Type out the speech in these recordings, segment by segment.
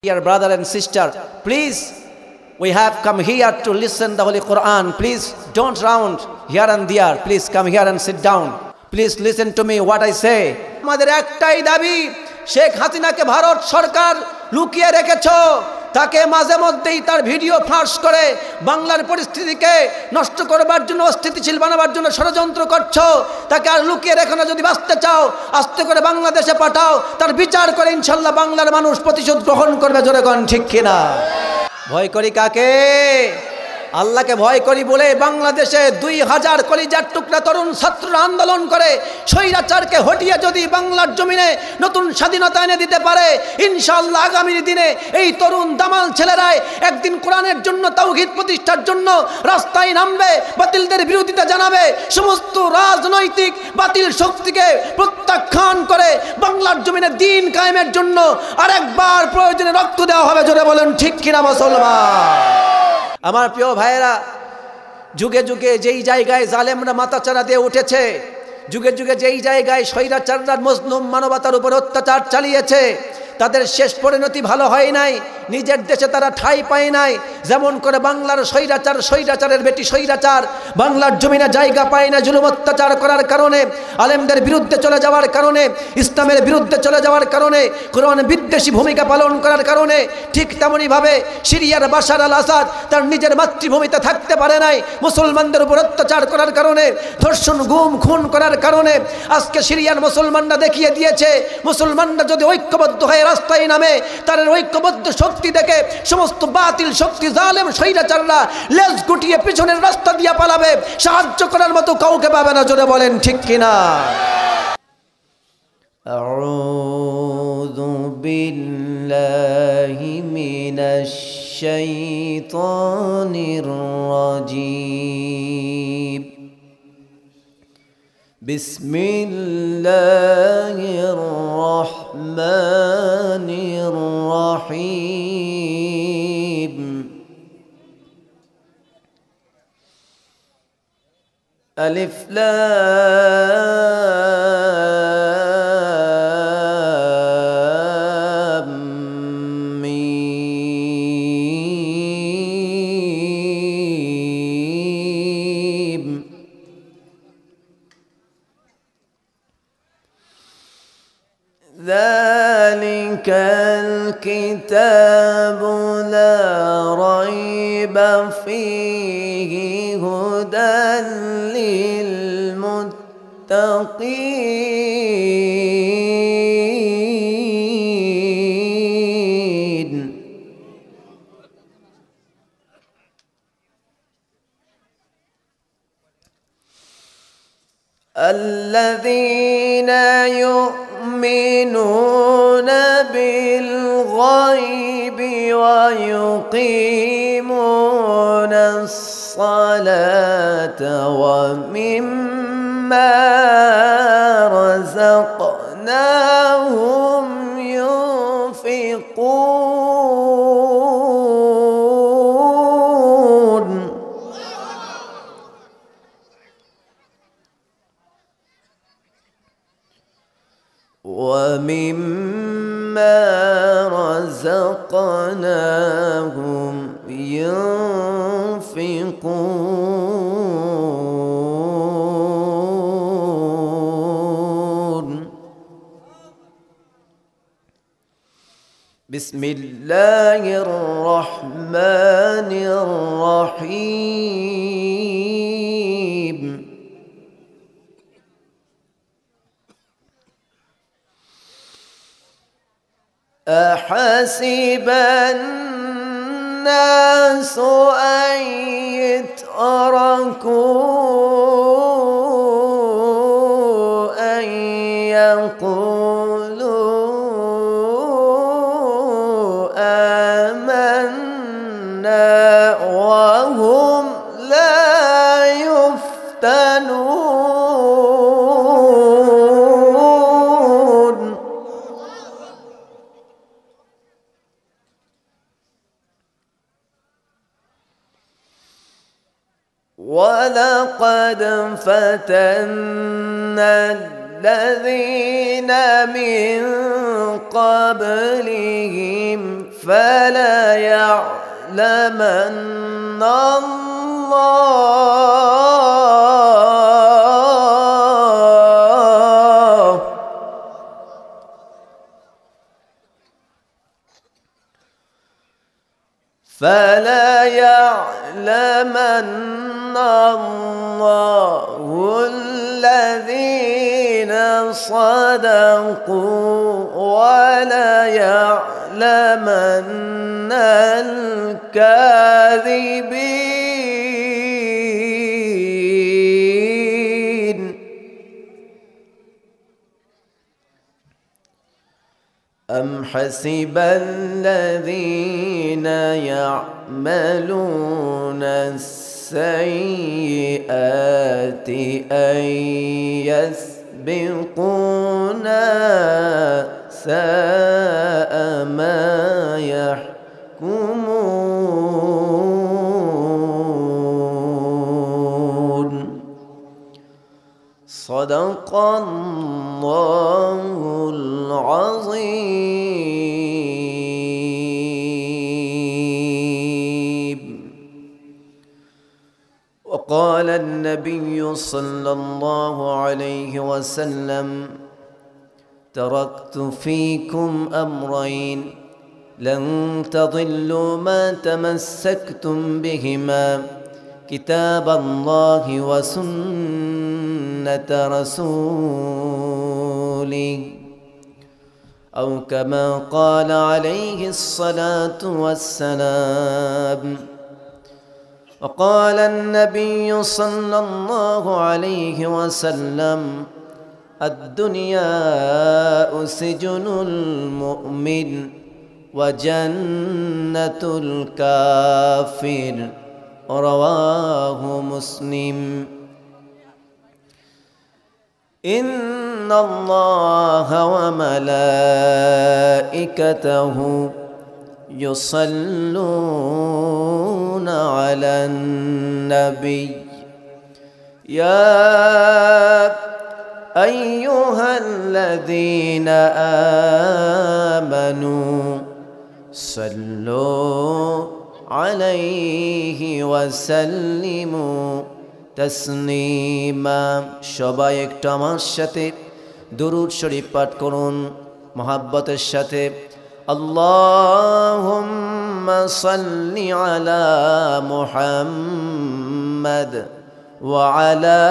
Dear brother and sister, please, we have come here to listen the Holy Quran. Please don't round here and there. Please come here and sit down. Please listen to me what I say. আমাদের একটাই দাবি, শেখ হাসিনাকে ভারত সরকার লুকিয়ে রেখেছো, তাকে মাঝে মধ্যেই তার ভিডিও ফাঁস করে বাংলার পরিস্থিতিকে নষ্ট করবার জন্য, অস্থিতিশীল বানাবার জন্য ষড়যন্ত্র করছো। তাকে আর লুকিয়ে রেখো না, যদি বাঁচতে চাও আস্তে করে বাংলাদেশে পাঠাও, তার বিচার করে ইনশাল্লাহ বাংলার মানুষ প্রতিশোধ গ্রহণ করবে। জোরে কোন ঠিক কিনা? ভয় করি কাকে? আল্লাহকে ভয় করি বলে বাংলাদেশে 2000 কলিজার টুকরা তরুণ ছাত্ররা আন্দোলন করে স্বৈরাচারকে হটিয়ে যদি বাংলার জমিনে নতুন স্বাধীনতা এনে দিতে পারে, ইনশাআল্লাহ আগামী দিনে এই তরুণ দামাল ছেলেরাই একদিন কোরআনের জন্য, তাওহীদ প্রতিষ্ঠার জন্য রাস্তায় নামবে, বাতিলদের বিরোধিতা জানাবে, সমস্ত রাজনৈতিক বাতিল শক্তিকে প্রত্যাখ্যান করে বাংলার জমিনে দ্বীন কায়েমের জন্য আরেকবার প্রয়োজনে রক্ত দেওয়া হবে। জোরে বলেন ঠিক কিনা মুসলমান? আমার প্রিয় ভাইয়েরা, যুগে যুগে যেই জায়গায় জালেমরা মাথাচাড়া দিয়ে উঠেছে, যুগে যুগে যেই জায়গায় স্বৈরাচাররা মজলুম মানবতার উপর অত্যাচার চালিয়েছে, তাদের শেষ পরিণতি ভালো হয় নাই। নিজের দেশে তারা ঠাঁই পায় নাই। যেমন করে বাংলার স্বৈরাচার, স্বৈরাচারের বেটি স্বৈরাচার বাংলার জমিনে জায়গা পায় না, জুলুম অত্যাচার করার কারণে, আলেমদের বিরুদ্ধে চলে যাওয়ার কারণে, ইসলামের বিরুদ্ধে চলে যাওয়ার কারণে, কোরআন বিদ্বেষী ভূমিকা পালন করার কারণে। ঠিক তেমনইভাবে সিরিয়ার বাশার আল আসাদ তার নিজের মাতৃভূমিতে থাকতে পারে নাই, মুসলমানদের উপর অত্যাচার করার কারণে, ধর্ষণ, গুম, খুন করার কারণে। আজকে সিরিয়ার মুসলমানরা দেখিয়ে দিয়েছে, মুসলমানরা যদি ঐক্যবদ্ধ হয়ে রাস্তায় নামে, তার ঐক্যবদ্ধ শক্তি দেখে সমস্ত বাতিল শক্তি, জালেম স্বৈরাচাররা লেজ গুটিয়ে পিছনের রাস্তা দিয়ে পালাবে, সাহায্য করার মতো কাউকে পাবে না। জোরে বলেন ঠিক কিনা? আউযু বিল্লাহি মিনাশ শাইতানির রাজীম। বিসমিল্লাহির রহমানির রহিম। আলিফ লাম মিম। ذلك الكتاب لا ريب فيه هدى للمتقين الذين يؤمنون بالغيب ويقيمون الصلاة ومما رزقناهم ينفقون ومما رزقناهم ينفقون. بسم الله الرحمن الرحيم. أحسب الناس أن يتركوا أن يقولوا آمنا وهم لا يفتنون. ولقد فتنا الذين من قبلهم فلا يعلمن الله فلا يعلمن الله الذين صدقوا ولا يعلمن الكاذبين أم حسب الذين يعملون السيئات أن يسبقونا ساء ما يحكمون صدق الله العظيم. وقال النبي صلى الله عليه وسلم تركت فيكم أمرين لن تضلوا ما تمسكتم بهما كتاب الله وسنة رسوله أو كما قال عليه الصلاة والسلام. وقال النبي صلى الله عليه وسلم الدنيا سجن المؤمن وجنة الكافر رواه مسلم. إن الله وملائكته يصلون على النبي يا أيها الذين آمنوا صلوا عليه وسلموا تسليما. সবাই একটু আমার সাথে দুরূদ শরীফ পাঠ করুন মহব্বতের সাথে। আল্লাহুম্মা সাল্লি আলা মুহাম্মাদ ওয়া আলা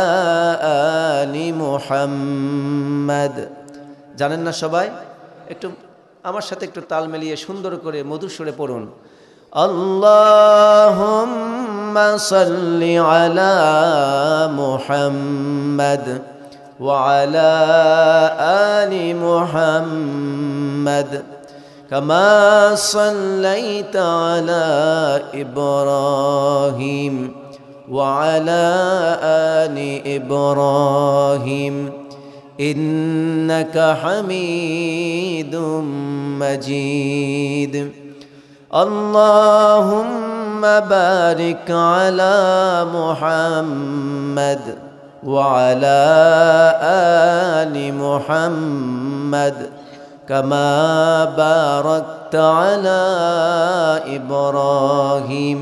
আলি মুহাম্মাদ। জানেন না সবাই? একটু আমার সাথে একটু তাল মিলিয়ে সুন্দর করে মধুর সুরে পড়ুন। আল্লাহুম্মা সাল্লি আলা মুহাম্মাদ ওয়া আলা আলি মুহাম্মাদ কামা সাল্লাইতা আলা ইব্রাহিম ওয়া আলা আলি ইব্রাহিম ইন্নাকা হামিদুম মাজিদ। اللهم بارك على محمد وعلى آل محمد كما باركت على إبراهيم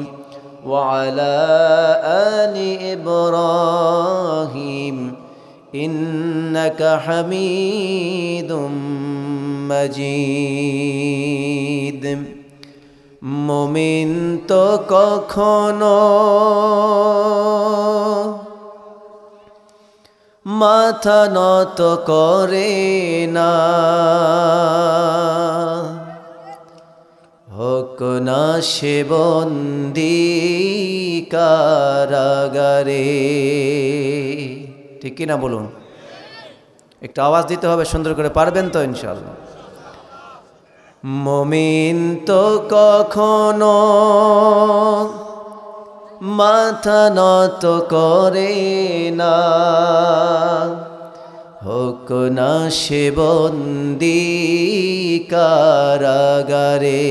وعلى آل إبراهيم إنك حميد مجيد। মুমিন তো কখনো মাথা নত করে না, হোক না সে বন্দী কারাগারে। ঠিক কিনা বলুন? একটু আওয়াজ দিতে হবে সুন্দর করে, পারবেন তো ইনশাআল্লাহ? মুমিন তো কখনো মাথা নত করে না, হোক না সে বন্দী কারাগারে।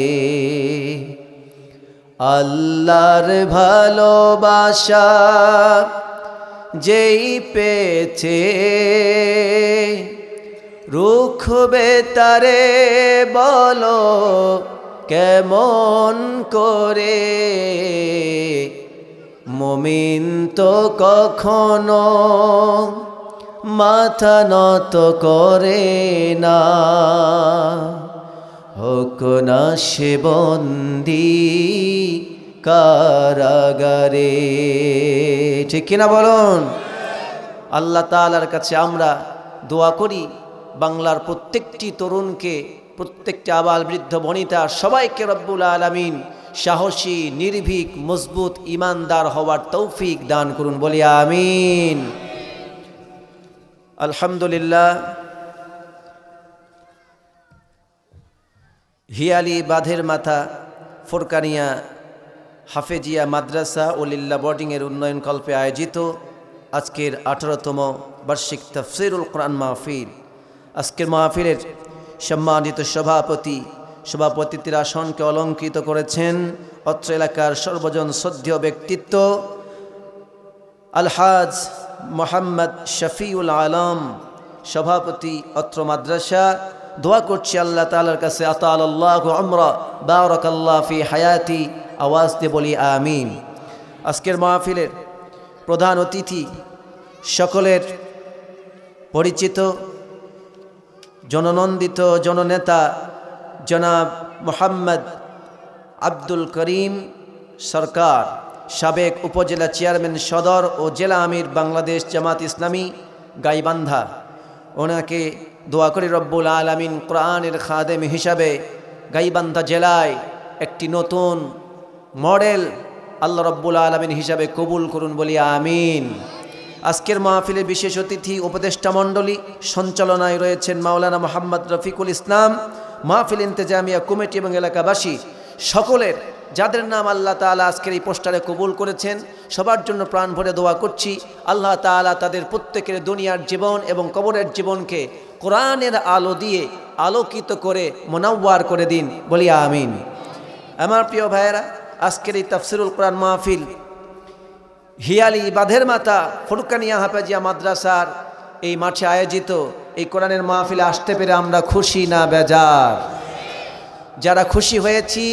আল্লাহর ভালোবাসা যেই পেয়েছে, রুখবে তারে বলো কেমন করে, মুমিন তো কখনো মাথা নত করে না, হোক না সে বন্দী কারাগারে। ঠিক কিনা বলুন? আল্লাহ তাআলার কাছে আমরা দোয়া করি বাংলার প্রত্যেকটি তরুণকে, প্রত্যেকটি আবাল বৃদ্ধ বনিতা সবাইকে রব্বুল আলামিন সাহসী, নির্ভীক, মজবুত, ইমানদার হওয়ার তৌফিক দান করুন, বলি আমিন। আলহামদুলিল্লাহ। হিয়ালি বাঁধের মাথা ফুরকানিয়া হাফেজিয়া মাদ্রাসা ও লিল্লা বোর্ডিংয়ের উন্নয়ন কল্পে আয়োজিত আজকের 18তম বার্ষিক তাফসীরুল কোরআন মাহফিল। আজকের মাহফিলের সম্মানিত সভাপতিত্বের আসনকে অলঙ্কৃত করেছেন অত্র এলাকার সর্বজন শ্রদ্ধেয় ব্যক্তিত্ব আলহাজ মোহাম্মদ শফিউল আলম, সভাপতি অত্র মাদ্রাসা। দোয়া করছি আল্লাহ তাআলার কাছে, আতালাল্লাহু উমরা বারাকাল্লাহু ফি হায়াতি, আওয়াজ দিয়ে বলি আমিন। আজকের মাহফিলের প্রধান অতিথি, সকলের পরিচিত জননন্দিত জননেতা জনাব মোহাম্মদ আব্দুল করিম সরকার, সাবেক উপজেলা চেয়ারম্যান সদর ও জেলা আমির বাংলাদেশ জামাত ইসলামী গাইবান্ধা। ওনাকে দোয়া করি রব্বুল আলামিন কোরআনের খাদেম হিসাবে গাইবান্ধা জেলায় একটি নতুন মডেল আল্লাহ রব্বুল আলামিন হিসাবে কবুল করুন, বলি আমিন। আজকের মাহফিলের বিশেষ অতিথি উপদেষ্টা মণ্ডলী, সঞ্চালনায় রয়েছেন মাওলানা মোহাম্মদ রফিকুল ইসলাম, মাহফিল ইন্তেজামিয়া কমিটি এবং এলাকাবাসী সকলের, যাদের নাম আল্লাহ তাআলা আজকের এই পোস্টারে কবুল করেছেন, সবার জন্য প্রাণ ভরে দোয়া করছি আল্লাহ তাআলা তাদের প্রত্যেকের দুনিয়ার জীবন এবং কবরের জীবনকে কোরআনের আলো দিয়ে আলোকিত করে মুনাওয়ার করে দিন, বলি আমিন। আমার প্রিয় ভাইয়েরা, আজকের এই তাফসীরুল কোরআন মাহফিল হিয়ালি বাঁধের মাথা ফুরকানিয়া হাফেজিয়া মাদ্রাসার এই মাঠে আয়োজিত এই কোরআনের মাহফিলে আসতে পেরে আমরা খুশি না বেজার? যারা খুশি হয়েছি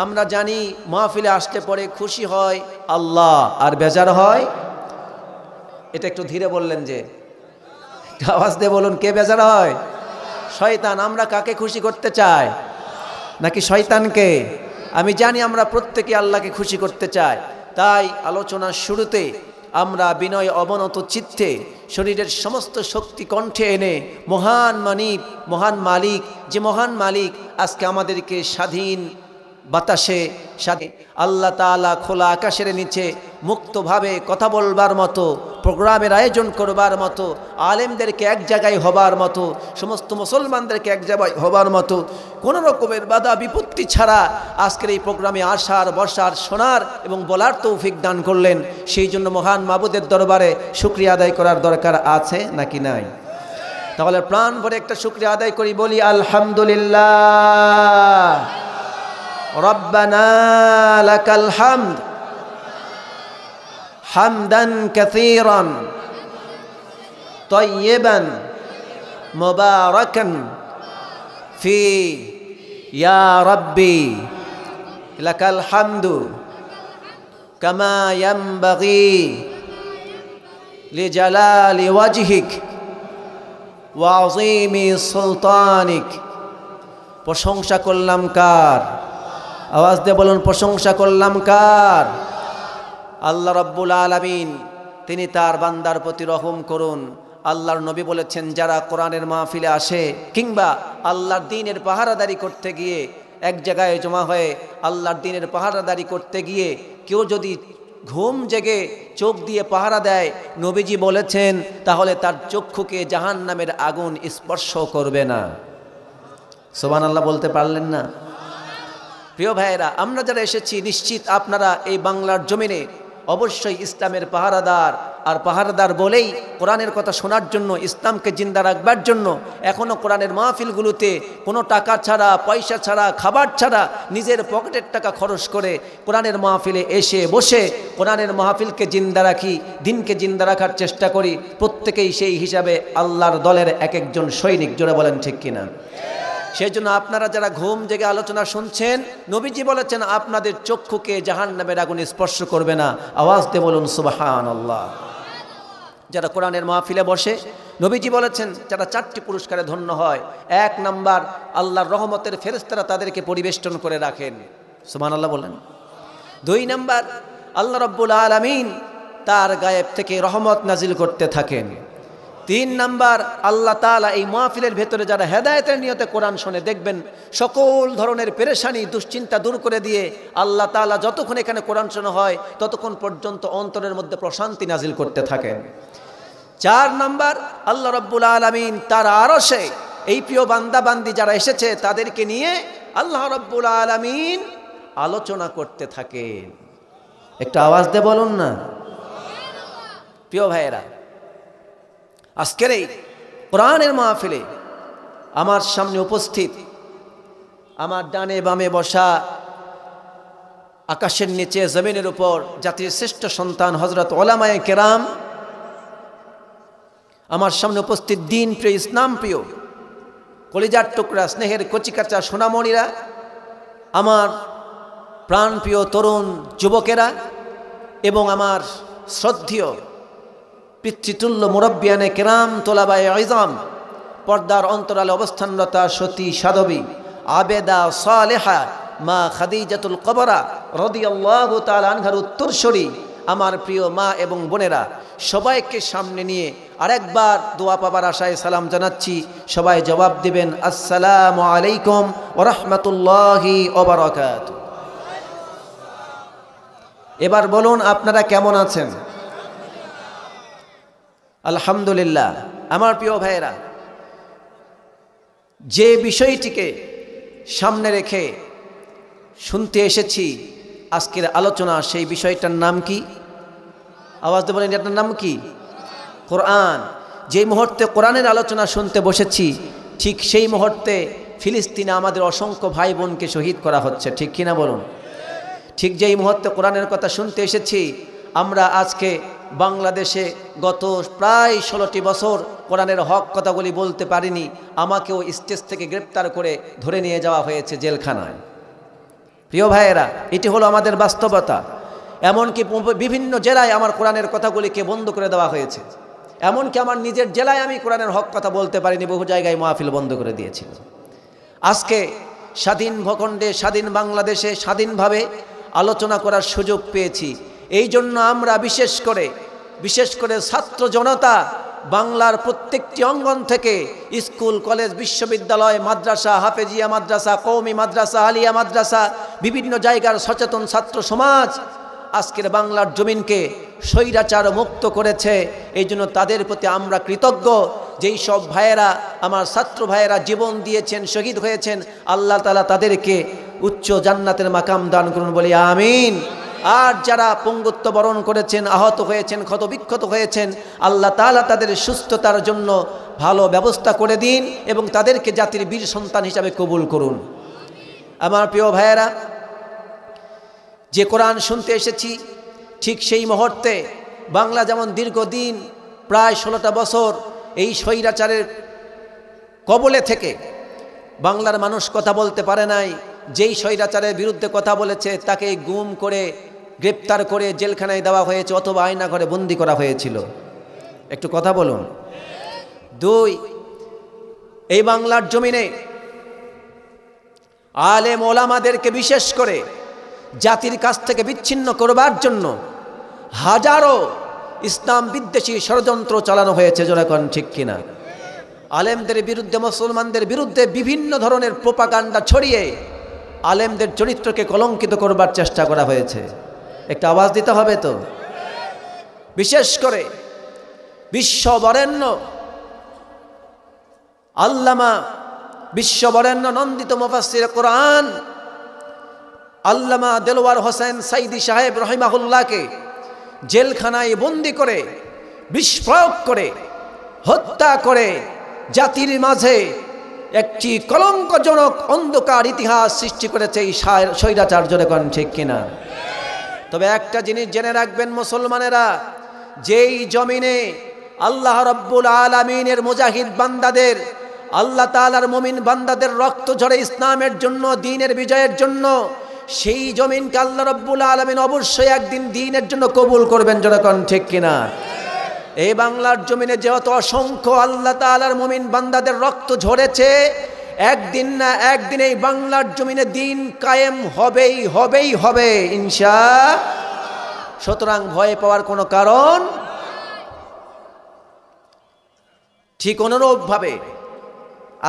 আমরা জানি মাহফিলে আসতে পরে খুশি হয় আল্লাহ, আর বেজার হয়, এটা একটু ধীরে বললেন যে, আওয়াজ দিয়ে বলুন, কে বেজার হয়? শয়তান। আমরা কাকে খুশি করতে চাই? নাকি শয়তানকে? আমি জানি আমরা প্রত্যেকে আল্লাহকে খুশি করতে চাই। তাই আলোচনার শুরুতে আমরা বিনয় অবনত চিত্তে শরীরের সমস্ত শক্তি কণ্ঠে এনে মহান মালিক, যে মহান মালিক আজকে আমাদেরকে স্বাধীন বাতাসে আল্লাহ তাআলা খোলা আকাশের নিচে মুক্তভাবে কথা বলবার মতো, প্রোগ্রামের আয়োজন করবার মতো, আলেমদেরকে এক জায়গায় হবার মতো, সমস্ত মুসলমানদেরকে এক জায়গায় হবার মতো, কোনো রকমের বাধা বিপত্তি ছাড়া আজকের এই প্রোগ্রামে আসার, বসার, শোনার এবং বলার তৌফিক দান করলেন। সেই জন্য মহান মাবুদের দরবারে শুকরিয়া আদায় করার দরকার আছে নাকি নাই? তাহলে প্রাণ ভরে একটা শুকরিয়া আদায় করি, বলি আলহামদুলিল্লাহ। রব্বানা লাকাল হামদ হামদান কাসীরান তাইয়িবান মুবারাকান ফি ইয়া রাব্বি লাকাল হামদু কামা ইয়ানবাগি লিজালালি ওয়াজহিক ওয়া আযীমি সুলতানিক। প্রশংসা করলাম কার? আওয়াজ দিয়ে বলুন, প্রশংসা করলাম কার? আল্লাহ রাব্বুল আলামিন, তিনি তার বান্দার প্রতি রহম করুন। আল্লাহর নবী বলেছেন, যারা কোরআনের মাহফিলে আসে কিংবা আল্লাহর দ্বীনের পাহারাদারি করতে গিয়ে এক জায়গায় জমা হয়ে আল্লাহর দ্বীনের পাহারাদারি করতে গিয়ে কেউ যদি ঘুম জেগে চোখ দিয়ে পাহারা দেয়, নবীজি বলেছেন তাহলে তার চক্ষুকে জাহান্নামের আগুন স্পর্শ করবে না। সুবহানাল্লাহ বলতে পারলেন না? প্রিয় ভাইয়েরা, আমরা যারা এসেছি নিশ্চিত আপনারা এই বাংলার জমিনে অবশ্যই ইসলামের পাহারাদার, আর পাহারাদার বলেই কোরআনের কথা শোনার জন্য, ইসলামকে জিন্দা রাখবার জন্য এখনও কোরআনের মাহফিলগুলোতে কোনো টাকা ছাড়া, পয়সা ছাড়া, খাবার ছাড়া নিজের পকেটের টাকা খরচ করে কোরআনের মাহফিলে এসে বসে কোরআনের মাহফিলকে জিন্দা রাখি, দিনকে জিন্দা রাখার চেষ্টা করি। প্রত্যেকেই সেই হিসাবে আল্লাহর দলের এক একজন সৈনিক। জোরে বলেন ঠিক কিনা? সেই জন্য আপনারা যারা ঘুম জেগে আলোচনা শুনছেন, নবীজি বলেছেন আপনাদের চক্ষুকে জাহান্নামের আগুন স্পর্শ করবে না। আওয়াজ দিয়ে বলুন সুবহানাল্লাহ। যারা কোরআনের মাহফিলে বসে, নবীজি বলেছেন যারা 4টি পুরস্কারে ধন্য হয়। 1 নাম্বার, আল্লাহর রহমতের ফেরেশতারা তাদেরকে পরিবেষ্টন করে রাখেন, সুবহানাল্লাহ বলেন। 2 নাম্বার, আল্লাহ রাব্বুল আলামিন তার গায়েব থেকে রহমত নাজিল করতে থাকেন। 3 নাম্বার, আল্লাহ তাআলা এই মাহফিলের ভেতরে যারা হেদায়েতের নিয়তে কোরআন শুনে, দেখবেন সকল ধরনের পেরেশানি দুশ্চিন্তা দূর করে দিয়ে আল্লাহ তাআলা যতক্ষণ এখানে কোরআন শোনা হয় ততক্ষণ পর্যন্ত অন্তরের মধ্যে প্রশান্তি নাজিল করতে থাকেন। 4 নাম্বার, আল্লাহ রাব্বুল আলামিন তার আরশে এই প্রিয় বান্দা বান্দি যারা এসেছে তাদেরকে নিয়ে আল্লাহ রাব্বুল আলামিন আলোচনা করতে থাকেন। একটা আওয়াজ দিয়ে বলুন না। প্রিয় ভাইয়েরা, আজকের এই কোরআনের মাহফিলে আমার সামনে উপস্থিত, আমার ডানে বামে বসা, আকাশের নিচে জমিনের উপর জাতির শ্রেষ্ঠ সন্তান হযরত উলামায়ে কেরাম, আমার সামনে উপস্থিত দিন প্রিয়, ইসলাম প্রিয়, কলিজার টুকরা, স্নেহের কচিকাচা সোনামণিরা, আমার প্রাণপ্রিয় তরুণ যুবকেরা এবং আমার শ্রদ্ধেয় পিতৃতুল্য মুরব্বিয়ানে কেরাম, তোলাবায়ে ইজাম, পর্দার অন্তরালে অবস্থানরতা সতী সাধবী আবেদা সালেহা মা খাদিজাতুল কুবরা রাদিয়াল্লাহু তাআলা আনহার উত্তরসূরি আমার প্রিয় মা এবং বোনেরা, সবাইকে সামনে নিয়ে আরেকবার দোয়া পাবার আশায় সালাম জানাচ্ছি। সবাই জবাব দিবেন আসসালামু আলাইকুম ওয়া রাহমাতুল্লাহি ওয়া বারাকাতুহু। এবার বলুন আপনারা কেমন আছেন? আলহামদুলিল্লাহ। আমার প্রিয় ভাইয়েরা, যে বিষয়টিকে সামনে রেখে শুনতে এসেছি আজকের আলোচনা, সেই বিষয়টার নাম কি? আওয়াজ দিয়ে বলেন, এটার নাম কি? কোরআন। যেই মুহূর্তে কোরআনের আলোচনা শুনতে বসেছি, ঠিক সেই মুহূর্তে ফিলিস্তিনে আমাদের অসংখ্য ভাই বোনকে শহীদ করা হচ্ছে, ঠিক কিনা বলুন? ঠিক যেই মুহূর্তে কোরআনের কথা শুনতে এসেছি, আমরা আজকে বাংলাদেশে গত প্রায় 16টি বছর কোরআনের হক কথাগুলি বলতে পারিনি, আমাকেও স্টেজ থেকে গ্রেপ্তার করে ধরে নিয়ে যাওয়া হয়েছে জেলখানায়। প্রিয় ভাইয়েরা, এটি হলো আমাদের বাস্তবতা। এমনকি বিভিন্ন জেলায় আমার কোরআনের কথাগুলিকে বন্ধ করে দেওয়া হয়েছে। এমনকি আমার নিজের জেলায় আমি কোরআনের হক কথা বলতে পারিনি, বহু জায়গায় মাহফিল বন্ধ করে দিয়েছিল। আজকে স্বাধীন ভূখণ্ডে, স্বাধীন বাংলাদেশে স্বাধীনভাবে আলোচনা করার সুযোগ পেয়েছি। এই জন্য আমরা বিশেষ করে ছাত্র জনতা বাংলার প্রত্যেকটি অঙ্গন থেকে, স্কুল, কলেজ, বিশ্ববিদ্যালয়, মাদ্রাসা, হাফেজিয়া মাদ্রাসা, কওমি মাদ্রাসা, আলিয়া মাদ্রাসা, বিভিন্ন জায়গার সচেতন ছাত্র সমাজ আজকের বাংলার জমিনকে স্বৈরাচার মুক্ত করেছে। এই জন্য তাদের প্রতি আমরা কৃতজ্ঞ। যেই সব ভাইয়েরা, আমার ছাত্র ভাইয়েরা জীবন দিয়েছেন, শহীদ হয়েছেন, আল্লাহ তাআলা তাদেরকে উচ্চ জান্নাতের মাকাম দান করুন, বলি আমিন। আর যারা পঙ্গুত্ব বরণ করেছেন, আহত হয়েছেন, ক্ষতবিক্ষত হয়েছেন, আল্লাহ তাআলা তাদের সুস্থতার জন্য ভালো ব্যবস্থা করে দিন এবং তাদেরকে জাতির বীর সন্তান হিসাবে কবুল করুন। আমার প্রিয় ভাইয়েরা, যে কোরআন শুনতে এসেছি, ঠিক সেই মুহূর্তে বাংলা যেমন দীর্ঘদিন প্রায় 16টা বছর এই স্বৈরাচারের কবলে থেকে বাংলার মানুষ কথা বলতে পারে নাই। যেই স্বৈরাচারের বিরুদ্ধে কথা বলেছে তাকে গুম করে, গ্রেপ্তার করে জেলখানায় দেওয়া হয়েছে অথবা আয়না ঘরে বন্দি করা হয়েছিল। একটু কথা বলুন। 2, এই বাংলার জমিনে আলেম ওলামাদেরকে বিশেষ করে জাতির কাছ থেকে বিচ্ছিন্ন করবার জন্য হাজারো ইসলাম বিদ্বেষী ষড়যন্ত্র চালানো হয়েছে, যেরকম ঠিক কিনা? আলেমদের বিরুদ্ধে, মুসলমানদের বিরুদ্ধে বিভিন্ন ধরনের প্রোপাগান্ডা ছড়িয়ে আলেমদের চরিত্রকে কলঙ্কিত করবার চেষ্টা করা হয়েছে। একটা আওয়াজ দিতে হবে তো। বিশেষ করে বিশ্ববরেণ্য আল্লামা, বিশ্ববরেণ্য নন্দিত মুফাসসির কোরআন আল্লামা দেলওয়ার হোসেন সাইদি সাহেব রহিমাহুল্লাহকে জেলখানায় বন্দি করে, বিস্ফোরক করে, হত্যা করে জাতির মাঝে একটি কলঙ্কজনক অন্ধকার ইতিহাস সৃষ্টি করেছে এই স্বৈরাচার, যেরকম ঠিক কিনা? তবে একটা জিনিস জেনে রাখবেন মুসলমানেরা, যেই জমিনে আল্লাহ রাব্বুল আলামিনের মুজাহিদ বান্দাদের আল্লাহ তাআলার মুমিন বান্দাদের রক্ত ঝরে ইসলামের জন্য, দ্বীনের বিজয়ের জন্য, সেই জমিনকে আল্লাহ রাব্বুল আলামিন অবশ্যই একদিন দ্বীনের জন্য কবুল করবেন। যখন ঠিক কিনা? এই বাংলার জমিনে যেহেতু অসংখ্য আল্লাহ তাআলার মুমিন বান্দাদের রক্ত ঝরেছে, একদিন না একদিন এই বাংলার জমিনে দ্বীন কায়েম হবেই হবেই হবে ইনশাআল্লাহ। সুতরাং ভয় পাওয়ার কোনো কারণ। ঠিক অনুরূপভাবে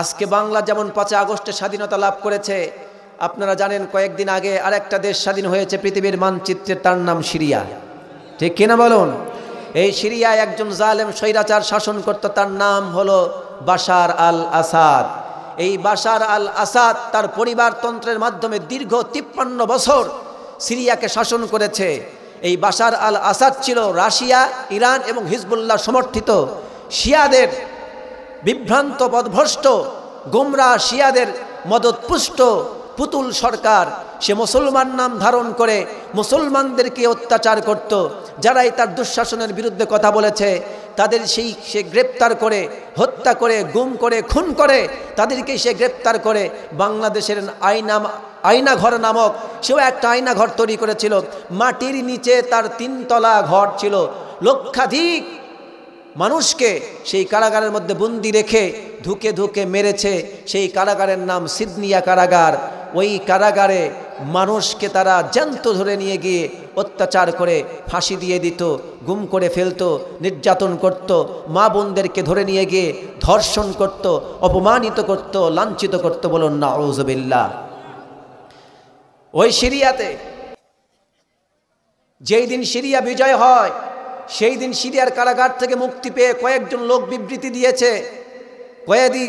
আজকে বাংলা যেমন 5 আগস্টে স্বাধীনতা লাভ করেছে, আপনারা জানেন কয়েকদিন আগে আরেকটা দেশ স্বাধীন হয়েছে পৃথিবীর মানচিত্রে, তার নাম সিরিয়া। ঠিক কিনা বলুন? এই সিরিয়ায় একজন জালেম স্বৈরাচার শাসন করত, তার নাম হলো বাশার আল আসাদ। এই বাশার আল আসাদ তার পরিবারতন্ত্রের মাধ্যমে দীর্ঘ 53 বছর সিরিয়াকে শাসন করেছে। এই বাশার আল আসাদ ছিল রাশিয়া, ইরান এবং হিজবুল্লাহ সমর্থিত শিয়াদের বিভ্রান্ত পথভ্রষ্ট গোমরা শিয়াদের মদতপুষ্ট পুতুল সরকার। সে মুসলমান নাম ধারণ করে মুসলমানদেরকে অত্যাচার করত। যারাই তার দুঃশাসনের বিরুদ্ধে কথা বলেছে তাদের সে গ্রেপ্তার করে, হত্যা করে, গুম করে, খুন করে, তাদেরকে সে গ্রেপ্তার করে বাংলাদেশের আয়নাঘর নামক সেও একটা আয়নাঘর তৈরি করেছিল। মাটির নিচে তার 3 তলা ঘর ছিল। লক্ষাধিক মানুষকে সেই কারাগারের মধ্যে বন্দি রেখে ধুকে ধুকে মেরেছে। সেই কারাগারের নাম সিদনিয়া কারাগার। ওই কারাগারে মানুষকে তারা জ্যান্ত ধরে নিয়ে গিয়ে অত্যাচার করে ফাঁসি দিয়ে দিত, গুম করে ফেলতো, নির্যাতন করত, মা বোনদেরকে ধরে নিয়ে গিয়ে ধর্ষণ করত, অপমানিত করত, লাঞ্ছিত করত। বলুন নাউযুবিল্লাহ। ওই সিরিয়াতে যেই দিন সিরিয়া বিজয় হয়, সেই দিন সিরিয়ার কারাগার থেকে মুক্তি পেয়ে কয়েকজন লোক বিবৃতি দিয়েছে। কয়েদি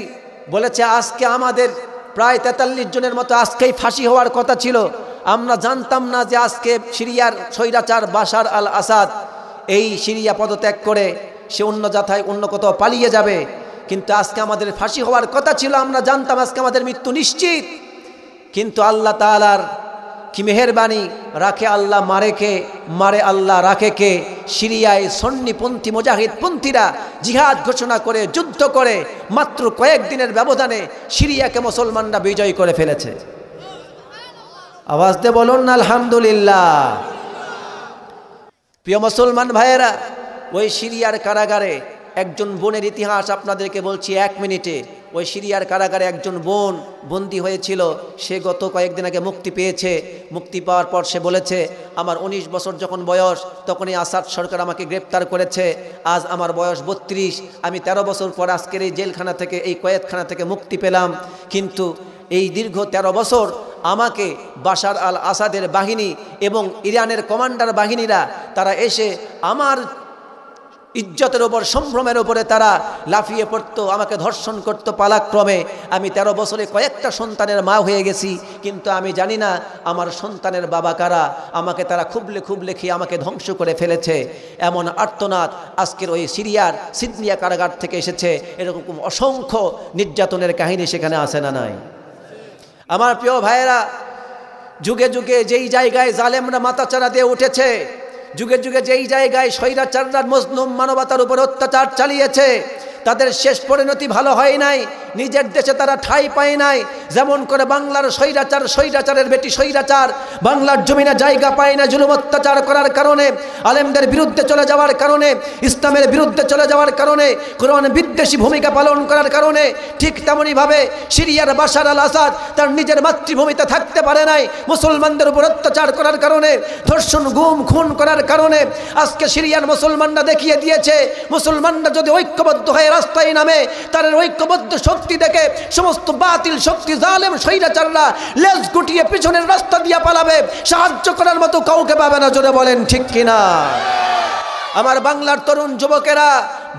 বলেছে, আজকে আমাদের প্রায় 43 জনের মতো আজকেই ফাঁসি হওয়ার কথা ছিল। আমরা জানতাম না যে আজকে সিরিয়ার স্বৈরাচার বাশার আল আসাদ এই সিরিয়া পদত্যাগ করে সে অন্য জায়গায় অন্য কোথাও পালিয়ে যাবে। কিন্তু আজকে আমাদের ফাঁসি হওয়ার কথা ছিল, আমরা জানতাম আজকে আমাদের মৃত্যু নিশ্চিত। কিন্তু আল্লাহ তাআলার কি মেহেরবানি, রাখে আল্লাহ মারে কে, মারে আল্লাহ রাখে কে। সিরিয়ায় সন্নিপন্থী মুজাহিদপন্থীরা জিহাদ ঘোষণা করে যুদ্ধ করে মাত্র কয়েকদিনের ব্যবধানে সিরিয়াকে মুসলমানরা বিজয় করে ফেলেছে। আওয়াজ দিয়ে বলুন না আলহামদুলিল্লাহ। প্রিয় মুসলমান ভাইয়েরা, ওই সিরিয়ার কারাগারে একজন বোনের ইতিহাস আপনাদেরকে বলছি 1 মিনিটে। ওই সিরিয়ার কারাগারে একজন বোন বন্দী হয়েছিল। সে গত কয়েকদিন আগে মুক্তি পেয়েছে। মুক্তি পাওয়ার পর সে বলেছে, আমার 19 বছর যখন বয়স তখনই আসাদ সরকার আমাকে গ্রেপ্তার করেছে। আজ আমার বয়স 32। আমি 13 বছর পর আজকের এই জেলখানা থেকে, এই কয়েদখানা থেকে মুক্তি পেলাম। কিন্তু এই দীর্ঘ 13 বছর আমাকে বাশার আল আসাদের বাহিনী এবং ইরানের কমান্ডার বাহিনীরা তারা এসে আমার ইজ্জতের ওপর, সম্ভ্রমের ওপরে তারা লাফিয়ে পড়তো, আমাকে ধর্ষণ করত পালাক্রমে। আমি 13 বছরে কয়েকটা সন্তানের মা হয়ে গেছি, কিন্তু আমি জানি না আমার সন্তানের বাবা কারা। আমাকে তারা খুবলে খুবলে খেয়ে আমাকে ধ্বংস করে ফেলেছে। এমন আর্তনাদ আজকের ওই সিরিয়ার সিদনিয়া কারাগার থেকে এসেছে। এরকম অসংখ্য নির্যাতনের কাহিনী সেখানে আছে না নাই? আমার প্রিয় ভাইয়েরা, যুগে যুগে যেই জায়গায় জালেমরা মাথাচাড়া দিয়ে উঠেছে, যুগে যুগে যেই জায়গায় স্বৈরাচাররা মজলুম মানবতার উপর অত্যাচার চালিয়েছে, তাদের শেষ পরিণতি ভালো হয় নাই। নিজের দেশে তারা ঠাঁই পায় নাই। যেমন করে বাংলার স্বৈরাচার, স্বৈরাচারের বেটি স্বৈরাচার বাংলার জমিনে জায়গা পায় না জুলুম অত্যাচার করার কারণে, আলেমদের বিরুদ্ধে চলে যাওয়ার কারণে, ইসলামের বিরুদ্ধে চলে যাওয়ার কারণে, কোরআন বিদ্বেষী ভূমিকা পালন করার কারণে। ঠিক তেমনইভাবে সিরিয়ার বাশার আল আসাদ তার নিজের মাতৃভূমিতে থাকতে পারে নাই। মুসলমানদের উপর অত্যাচার করার কারণে, ধর্ষণ, গুম, খুন করার কারণে আজকে সিরিয়ার মুসলমানরা দেখিয়ে দিয়েছে, মুসলমানরা যদি ঐক্যবদ্ধ হয়ে রাস্তায় নামে, তাদের ঐক্যবদ্ধ শক্তি দেখে সমস্ত বাতিল শক্তি, জালেম স্বৈরাচাররা লেজ গুটিয়ে পিছনের রাস্তা দিয়ে পালাবে। সাহায্য করার মতো কাউকে পাবে না। জোরে বলেন ঠিক কিনা? আমার বাংলার তরুণ যুবকেরা,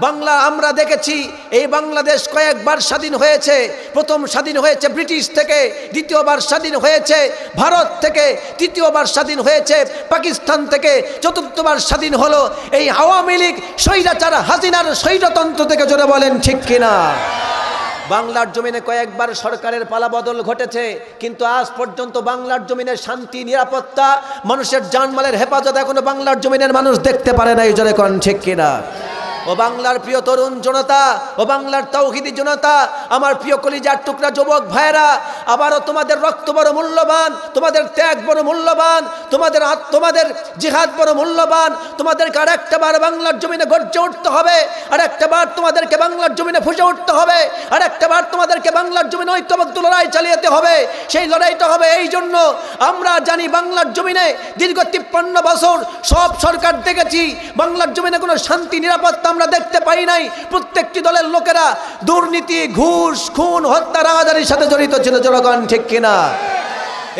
বাংলা আমরা দেখেছি এই বাংলাদেশ কয়েকবার স্বাধীন হয়েছে। প্রথম স্বাধীন হয়েছে ব্রিটিশ থেকে, দ্বিতীয়বার স্বাধীন হয়েছে ভারত থেকে, তৃতীয়বার স্বাধীন হয়েছে পাকিস্তান থেকে, চতুর্থবার স্বাধীন হলো এই আওয়ামী লীগ স্বৈরাচার হাসিনার স্বৈরতন্ত্র থেকে। জোরে বলেন ঠিক কিনা? বাংলার জমিনে কয়েকবার সরকারের পালাবদল ঘটেছে, কিন্তু আজ পর্যন্ত বাংলার জমিনের শান্তি, নিরাপত্তা, মানুষের জানমালের হেফাজত এখনো বাংলার জমিনের মানুষ দেখতে পারে না। এই জোরে কোন ঠিক কিনা? ও বাংলার প্রিয় তরুণ জনতা, ও বাংলার তাওহীদি জনতা, আমার প্রিয় কলিজার টুকরা যুবক ভাইরা, আবারও তোমাদের রক্ত বড় মূল্যবান, তোমাদের ত্যাগ বড় মূল্যবান, তোমাদের জিহাদ বড় মূল্যবান। তোমাদেরকে আর একটা বার বাংলার জমিনে গর্জে উঠতে হবে, আর একটা বার তোমাদেরকে বাংলার জমিনে ফুসে উঠতে হবে, আর একটা বার তোমাদেরকে বাংলার জমিনে ঐক্যবদ্ধ লড়াই চালিয়ে হবে। সেই লড়াইটা হবে এই জন্য, আমরা জানি বাংলার জমিনে দীর্ঘ 53 বছর সব সরকার দেখেছি, বাংলার জমিনে কোনো শান্তি নিরাপত্তা আমরা দেখতে পাই নাই। প্রত্যেকটি দলের লোকেরা দুর্নীতি, ঘুষ, খুন, হত্যা, রাহাজারির সাথে জড়িত ছিল। জনগণ ঠিক কিনা?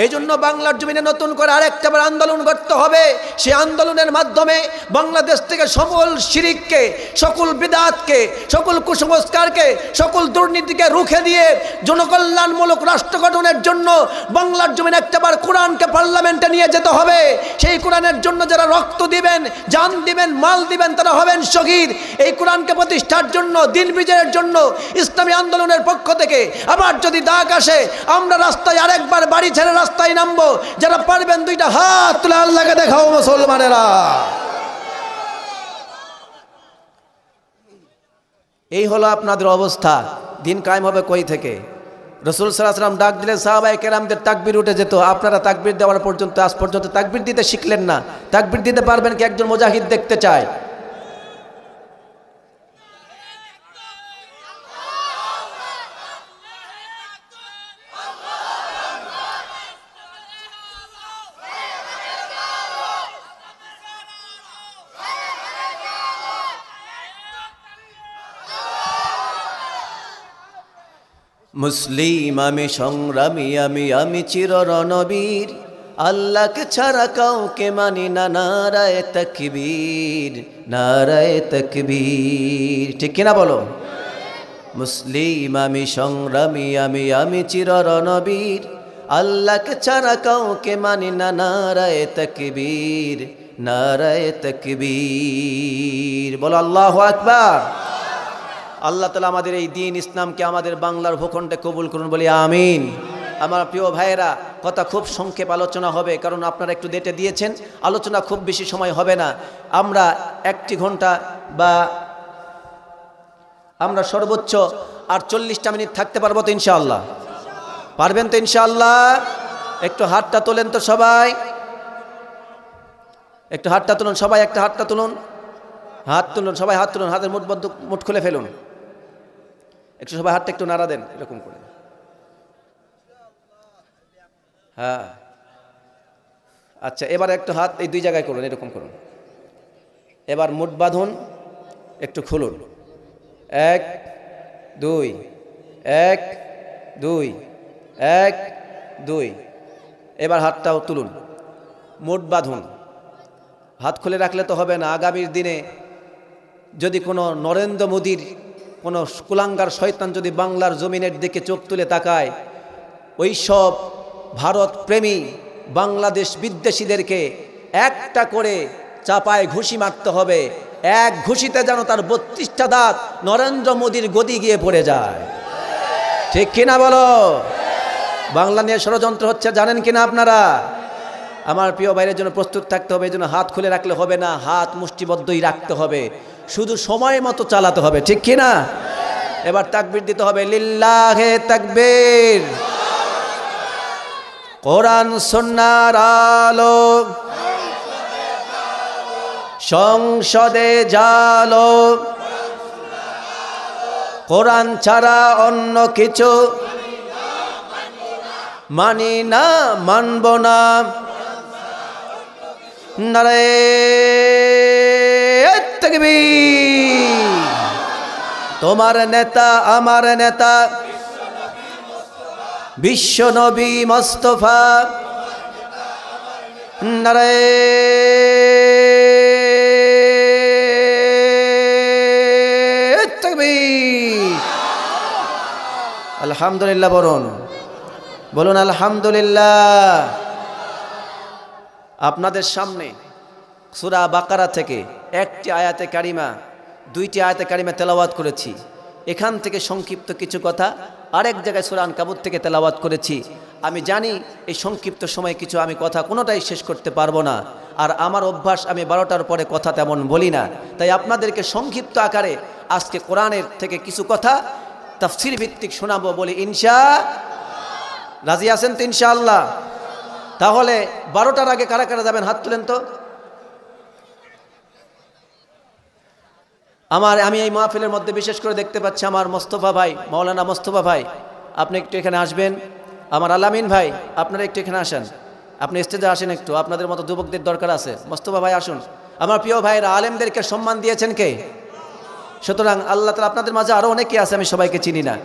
এই জন্য বাংলার জমিনে নতুন করে আরেকটাবার আন্দোলন করতে হবে। সেই আন্দোলনের মাধ্যমে বাংলাদেশ থেকে সকল শিরিককে, সকল বিদআতকে, সকল কুসংস্কারকে, সকল দুর্নীতিকে রুখে দিয়ে জনকল্যাণমূলক রাষ্ট্র গঠনের জন্য বাংলার জমিনে একটাবার কোরআনকে পার্লামেন্টে নিয়ে যেতে হবে। সেই কোরআনের জন্য যারা রক্ত দিবেন, জান দিবেন, মাল দিবেন, তারা হবেন শহীদ। এই কোরআনকে প্রতিষ্ঠার জন্য, দিন বিজয়ের জন্য ইসলামী আন্দোলনের পক্ষ থেকে আবার যদি ডাক আসে, আমরা রাস্তায় আরেকবার বাড়ি ছেড়ে রাস্তায় নামবো। যারা পারবেন দুইটা হাত তুলে আল্লাহকে দেখাও মুসলমানেরা। এই হলো আপনাদের অবস্থা। দিন কায়েম হবে কই থেকে? রাসূল সাল্লাল্লাহু আলাইহি ওয়াসাল্লাম ডাক দিলে সাহাবায়ে কেরামদের তাকবীর উঠে যেত। আপনারা তাকবীর দেওয়ার পর্যন্ত, আজ পর্যন্ত তাকবীর দিতে শিখলেন না। তাকবীর দিতে পারবেন কি? একজন মুজাহিদ দেখতে চায়। মুসলিম আমি, সংগ্রামী আমি, আমি চির রণবীর, আল্লাহকে ছাড়া কাউকে মানি না। নারায়ে তাকবীর, নারায়ে তাকবীর। ঠিক কিনা বলো? মুসলিম আমি, সংগ্রামী আমি, আমি চির রণবীর, আল্লাহকে ছাড়া কাউকে মানি না। নারায়ে তাকবীর, নারায়ে তাকবীর। বলো আল্লাহু আকবার। আল্লাহ তাআলা আমাদের এই দিন ইসলামকে আমাদের বাংলার ভূখণ্ডে কবুল করুন, বলি আমিন। আমার প্রিয় ভাইয়েরা, কথা খুব সংক্ষেপ আলোচনা হবে, কারণ আপনারা একটু ডেটে দিয়েছেন। আলোচনা খুব বেশি সময় হবে না। আমরা 1 ঘন্টা বা আমরা সর্বোচ্চ 48টা মিনিট থাকতে পারবো তো ইনশাআল্লাহ? পারবেন তো ইনশাআল্লাহ? একটু হাতটা তোলেন তো সবাই, একটু হাতটা তুলুন সবাই, একটা হাতটা তুলুন, হাত তুলুন সবাই, হাত তুলুন, হাতের মুঠ খুলে ফেলুন। একটু সবাই হাতটা একটু নাড়া দেন এরকম করে। হ্যাঁ, আচ্ছা, এবার একটু হাত এই 2 জায়গায় করুন, এরকম করুন। এবার মুঠ বাঁধুন, একটু খুলুন। 1 2 1 2 1 2। এবার হাতটাও তুলুন, মুঠ বাঁধুন। হাত খুলে রাখলে তো হবে না। আগামীর দিনে যদি কোনো নরেন্দ্র মোদীর কোনো কুলাঙ্গার শয়তান যদি বাংলার জমিনের দিকে চোখ তুলে তাকায়, ওই সব ভারত প্রেমী বাংলাদেশ বিদ্বেষীদেরকে একটা করে চাপায় ঘুষি মারতে হবে। এক ঘুষিতে যেন তার 32টা দাঁত নরেন্দ্র মোদীর গদি গিয়ে পড়ে যায়। ঠিক কিনা বলো? বাংলা নিয়ে ষড়যন্ত্র হচ্ছে, জানেন কিনা আপনারা? আমার প্রিয় ভাইয়ের জন্য প্রস্তুত থাকতে হবে। এই জন্য হাত খুলে রাখলে হবে না, হাত মুষ্টিবদ্ধই রাখতে হবে, শুধু সময় মতো চালাতে হবে। ঠিক কিনা? এবার তাকবীর দিতে হবে, লিল্লাহে তাকবীর। কোরআন সুন্নাহর আলো সংসদে জালো, কোরআন ছাড়া অন্য কিছু মানি না, মানব না। নারায়ে তাকবীর। তোমার নেতা আমার নেতা বিশ্ব নবী মুস্তাফা। নারায়ে তাকবীর। আলহামদুলিল্লাহ বলুন, বলুন আলহামদুলিল্লাহ। আপনাদের সামনে সূরা বাকারা থেকে 1টি আয়াতে কারিমা, 2টি আয়াতে কারিমা তেলাওয়াত করেছি। এখান থেকে সংক্ষিপ্ত কিছু কথা আরেক জায়গায় সূরা আনকাবুত থেকে তেলাওয়াত করেছি। আমি জানি এই সংক্ষিপ্ত সময়ে কিছু আমি কথা কোনোটাই শেষ করতে পারবো না, আর আমার অভ্যাস আমি 12টার পরে কথা তেমন বলি না। তাই আপনাদেরকে সংক্ষিপ্ত আকারে আজকে কোরআনের থেকে কিছু কথা তাফসীর ভিত্তিক শোনাবো বলি রাজি আছেন তো ইনশাআল্লাহ? তাহলে 12টার আগে কারা কারা যাবেন হাত তুলেন তো। আমি এই মাহফিলের মধ্যে বিশেষ করে দেখতে পাচ্ছি আমার মোস্তফা ভাই, মাওলানা মোস্তফা ভাই, আপনি একটু এখানে আসবেন। আমার আলামিন ভাই, আপনারা একটু এখানে আসেন, আপনি স্টেজে আসেন একটু, আপনাদের মতো যুবকদের দরকার আছে। মোস্তফা ভাই আসুন। আমার প্রিয় ভাইরা, আলেমদেরকে সম্মান দিয়েছেন কে? সুতরাং আল্লাহ তাআলা আপনাদের মাঝে আরও অনেকে আছে, আমি সবাইকে চিনি না,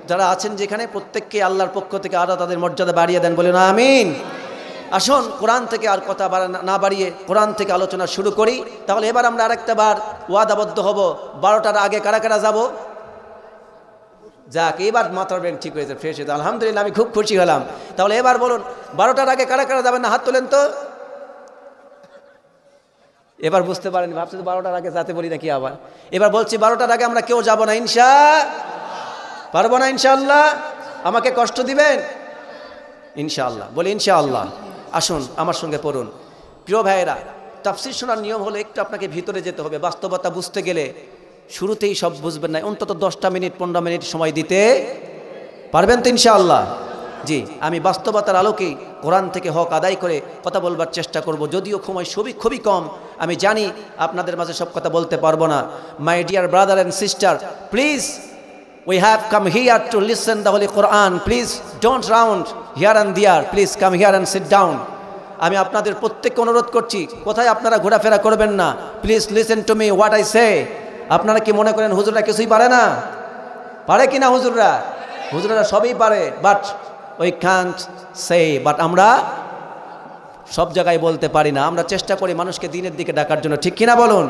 যারা আছেন যেখানে প্রত্যেককে আল্লাহর পক্ষ থেকে আরও তাদের মর্যাদা বাড়িয়ে দেন, বলেন আমিন। আসুন কোরআন থেকে আর কথা না বাড়িয়ে কোরআন থেকে আলোচনা শুরু করি। তাহলে এবার আমরা আরেকটা বার ওয়াদাবদ্ধ হব, 12টার আগে কারা কারা যাব? যাক, এবার মাথার ব্রেন ঠিক হয়েছে, ফ্রেশ হয়েছে, আলহামদুলিল্লাহ, আমি খুব খুশি হলাম। তাহলে এবার বলুন 12টার আগে কারা কারা যাবেন না, হাত তোলেন তো। এবার বুঝতে পারেন, ভাবছি তো 12টার আগে যাতে বলি নাকি আবার। এবার বলছি 12টার আগে আমরা কেউ যাব না, পারবো না ইনশাআল্লাহ? আমাকে কষ্ট দিবেন ইনশাআল্লাহ? বলি ইনশাআল্লাহ। আসুন আমার সঙ্গে পড়ুন। প্রিয় ভাইয়েরা, তাফসীর শোনার নিয়ম হলো একটু আপনাকে ভিতরে যেতে হবে। বাস্তবতা বুঝতে গেলে শুরুতেই সব বুঝবেন না, অন্তত 10টা মিনিট 15 মিনিট সময় দিতে পারবেন তো ইনশাআল্লাহ? জি, আমি বাস্তবতার আলোকেই কোরআন থেকে হক আদায় করে কথা বলবার চেষ্টা করব, যদিও সময় খুবই কম। আমি জানি আপনাদের মাঝে সব কথা বলতে পারবো না। My dear brother and sister, please, we have come here to listen the Holy Quran. Please don't round here and there. Please come here and sit down. আমি আপনাদের প্রত্যেককে অনুরোধ করছি, কোথায় আপনারা ঘোরাফেরা করবেন না। Please listen to me what I say. আপনারা কি মনে করেন হুজুররা কিছুই পারে না? পারে কি না হুজুররা সবই পারে, but we can't say. But আমরা সব জায়গায় বলতে পারি না। আমরা চেষ্টা করি মানুষকে দিনের দিকে ডাকার জন্য, ঠিক কিনা বলুন?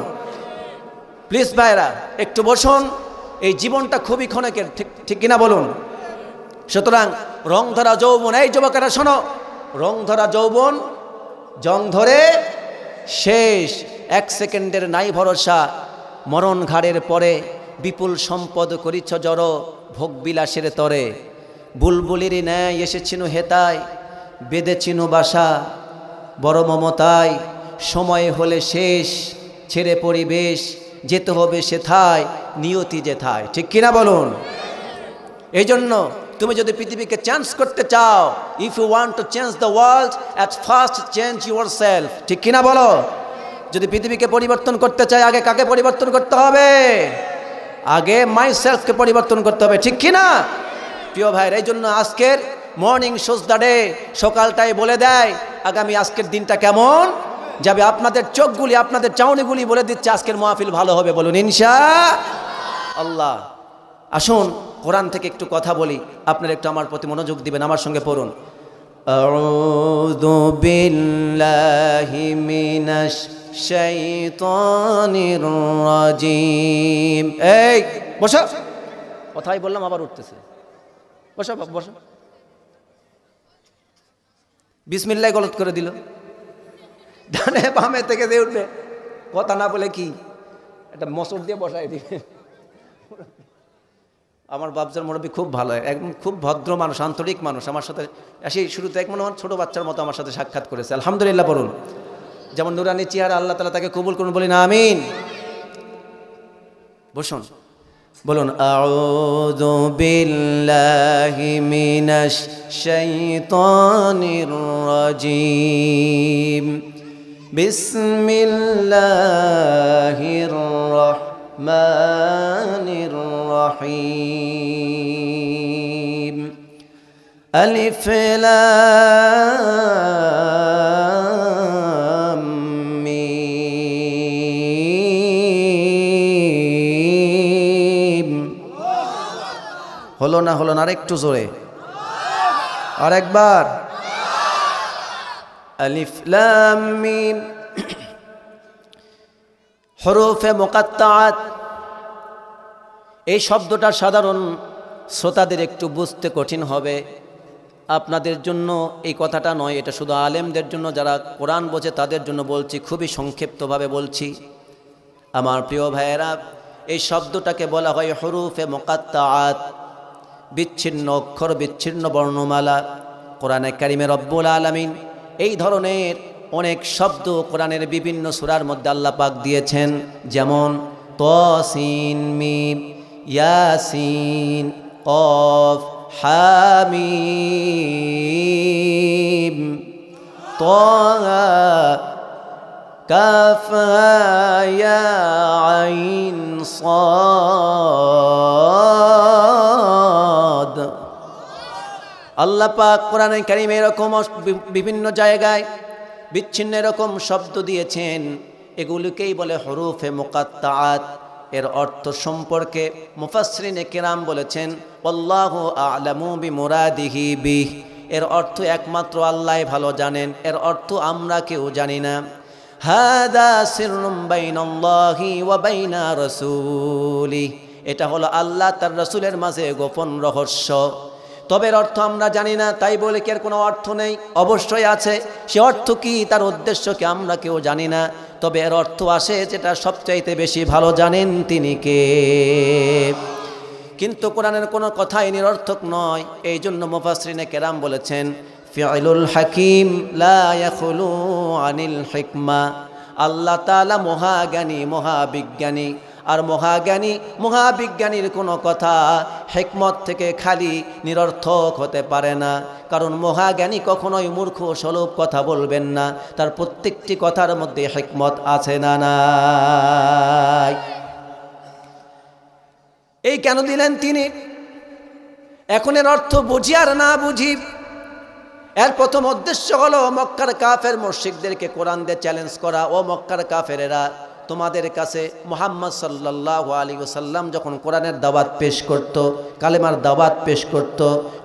প্লিজ ভাইরা একটু বসুন। এই জীবনটা খুবই ক্ষণিকের, ঠিক কিনা বলুন? সুতরাং রংধরা যৌবন, এই যুবকেরা শোনো, রংধরা যৌবন জং ধরে শেষ, 1 সেকেন্ডের নাই ভরসা, মরণ ঘাড়ের পরে, বিপুল সম্পদ করিছ জড়, ভোগ বিলাসের তরে, বুলবুলির ন্যায় এসেছিনু হেতায়, বেঁধেছিনু বাসা, বড় মমতায়, সময় হলে শেষ, ছেড়ে পরিবেশ, যেতে হবে সেথায়, নিয়তি যেথায়, ঠিক কিনা বলুন? এই জন্য তুমি যদি পৃথিবীকে চেঞ্জ করতে চাও, if you want to change the world, at first change your self, ঠিক কিনা বলো? যদি পৃথিবীকে পরিবর্তন করতে চাই, আগে কাকে পরিবর্তন করতে হবে? আগে মাই সেলফকে পরিবর্তন করতে হবে, ঠিক কিনা? প্রিয় ভাইয়ের, এই জন্য আজকের মর্নিং শোজ দ্য ডে, সকালটাই বলে দেয় আগামী আজকের দিনটা কেমন যাবে। আপনাদের চোখগুলি, আপনাদের চাউনিগুলি বলে দিচ্ছে আজকের মাহফিল ভালো হবে, বলুন ইনশাআল্লাহ। আসুন কোরআন থেকে একটু কথা বলি, আপনারা একটু আমার প্রতি মনোযোগ দিবেন, আমার সঙ্গে পড়ুন। আউযু বিল্লাহি মিনাশ শাইতানির রাজিম। এই বসো, কথাই বললাম আবার উঠতেছে, বসো বসো। বিসমিল্লাহ গলত করে দিল, ডানে বামে থেকে দিয়ে উঠবে, কথা না বলে কি একটা মসর দিয়ে বসাই দিবে। আমার বাপজার মুরব্বী খুব ভালো, একদম খুব ভদ্র মানুষ, আন্তরিক মানুষ। আমার সাথে এসে শুরুতে এক মনে হয় ছোটো বাচ্চার মতো আমার সাথে সাক্ষাৎ করেছে, আলহামদুলিল্লাহ বলুন। যেমন নুরানি চেহারা, আল্লাহ তাআলা তাকে কবুল করুন, বলি না আমিন। বসুন, বলুন আউযু বিল্লাহি মিনাশ শাইতানির রাজিম, বিসমিল্লাহির রাহমানির রাহিম, আলিফ লাম মিম। হলো না আরেকটু জোরে, আরেকবার, আলিফ লাম মিম। হরফে মুকাত্তাআত, এই শব্দটা সাধারণ শ্রোতাদের একটু বুঝতে কঠিন হবে। আপনাদের জন্য এই কথাটা নয়, এটা শুধু আলেমদের জন্য, যারা কোরআন বোঝে তাদের জন্য বলছি, খুবই সংক্ষিপ্তভাবে বলছি। আমার প্রিয় ভাইয়েরা, এই শব্দটাকে বলা হয় হুরুফে মুকাত্তাআত, বিচ্ছিন্ন অক্ষর, বিচ্ছিন্ন বর্ণমালা। কোরআনে কারিমে রব্বুল আলামিন এই ধরনের অনেক শব্দ কোরআনের বিভিন্ন সূরার মধ্যে আল্লাহ পাক দিয়েছেন, যেমন তাসিন মিম, ইয়াসিন, কফ, হামিম, তাহা, কাফ, ইয়া আইন, সাদ। আল্লাহ পাক কোরআনে কারিমে এরকম বিভিন্ন জায়গায় বিচ্ছিন্ন এরকম শব্দ দিয়েছেন, এগুলোকেই বলে হুরুফে মুকাত্তাআত। এর অর্থ সম্পর্কে মুফাসসিরিনে কেরাম বলেছেন, আল্লাহু আ'লামু বিমুরাদিহি বিহ, এর অর্থ একমাত্র আল্লাহ ভালো জানেন, এর অর্থ আমরা কেউ জানি না। হাদা সিররুম বাইনাল্লাহি ওয়া বাইনা রাসূলিহি, এটা হলো আল্লাহ তার রাসূলের মাঝে গোপন রহস্য। তবে এর অর্থ আমরা জানি না, তাই বলে কি এর কোনো অর্থ নেই? অবশ্যই আছে। সে অর্থ কি, তার উদ্দেশ্য কি, আমরা কেউ জানি না। তবে এর অর্থ আসে যেটা সবচাইতে বেশি ভালো জানেন তিনি কে। কিন্তু কোরআনের কোনো কথাই নিরর্থক নয়। এই জন্য মুফাসসিরিনে কেরাম বলেছেন, ফি'লুল হাকিম লা ইয়াখলু আনিল হিকমা। আল্লাহ তাআলা মহাজ্ঞানী, মহাবিজ্ঞানী। আর মহাবিজ্ঞানীর কোনো কথা হিকমত থেকে খালি নিরর্থক হতে পারে না। কারণ মহাজ্ঞানী কখনোই মূর্খ সুলভ কথা বলবেন না, তার প্রত্যেকটি কথার মধ্যে হিকমত আছে না নাই। এই কেন দিলেন তিনি? এখন এর অর্থ বুঝি আর না বুঝি, এর প্রথম উদ্দেশ্য হলো মক্কার কাফের মুশরিকদেরকে কোরআন দিয়ে চ্যালেঞ্জ করা। ও মক্কার কাফেরেরা, তোমাদের কাছে মুহাম্মদ সাল্লাল্লাহু আলাইহি ওয়াসাল্লাম যখন কোরআনের দাওয়াত পেশ করত, কালেমার দাওয়াত পেশ করত,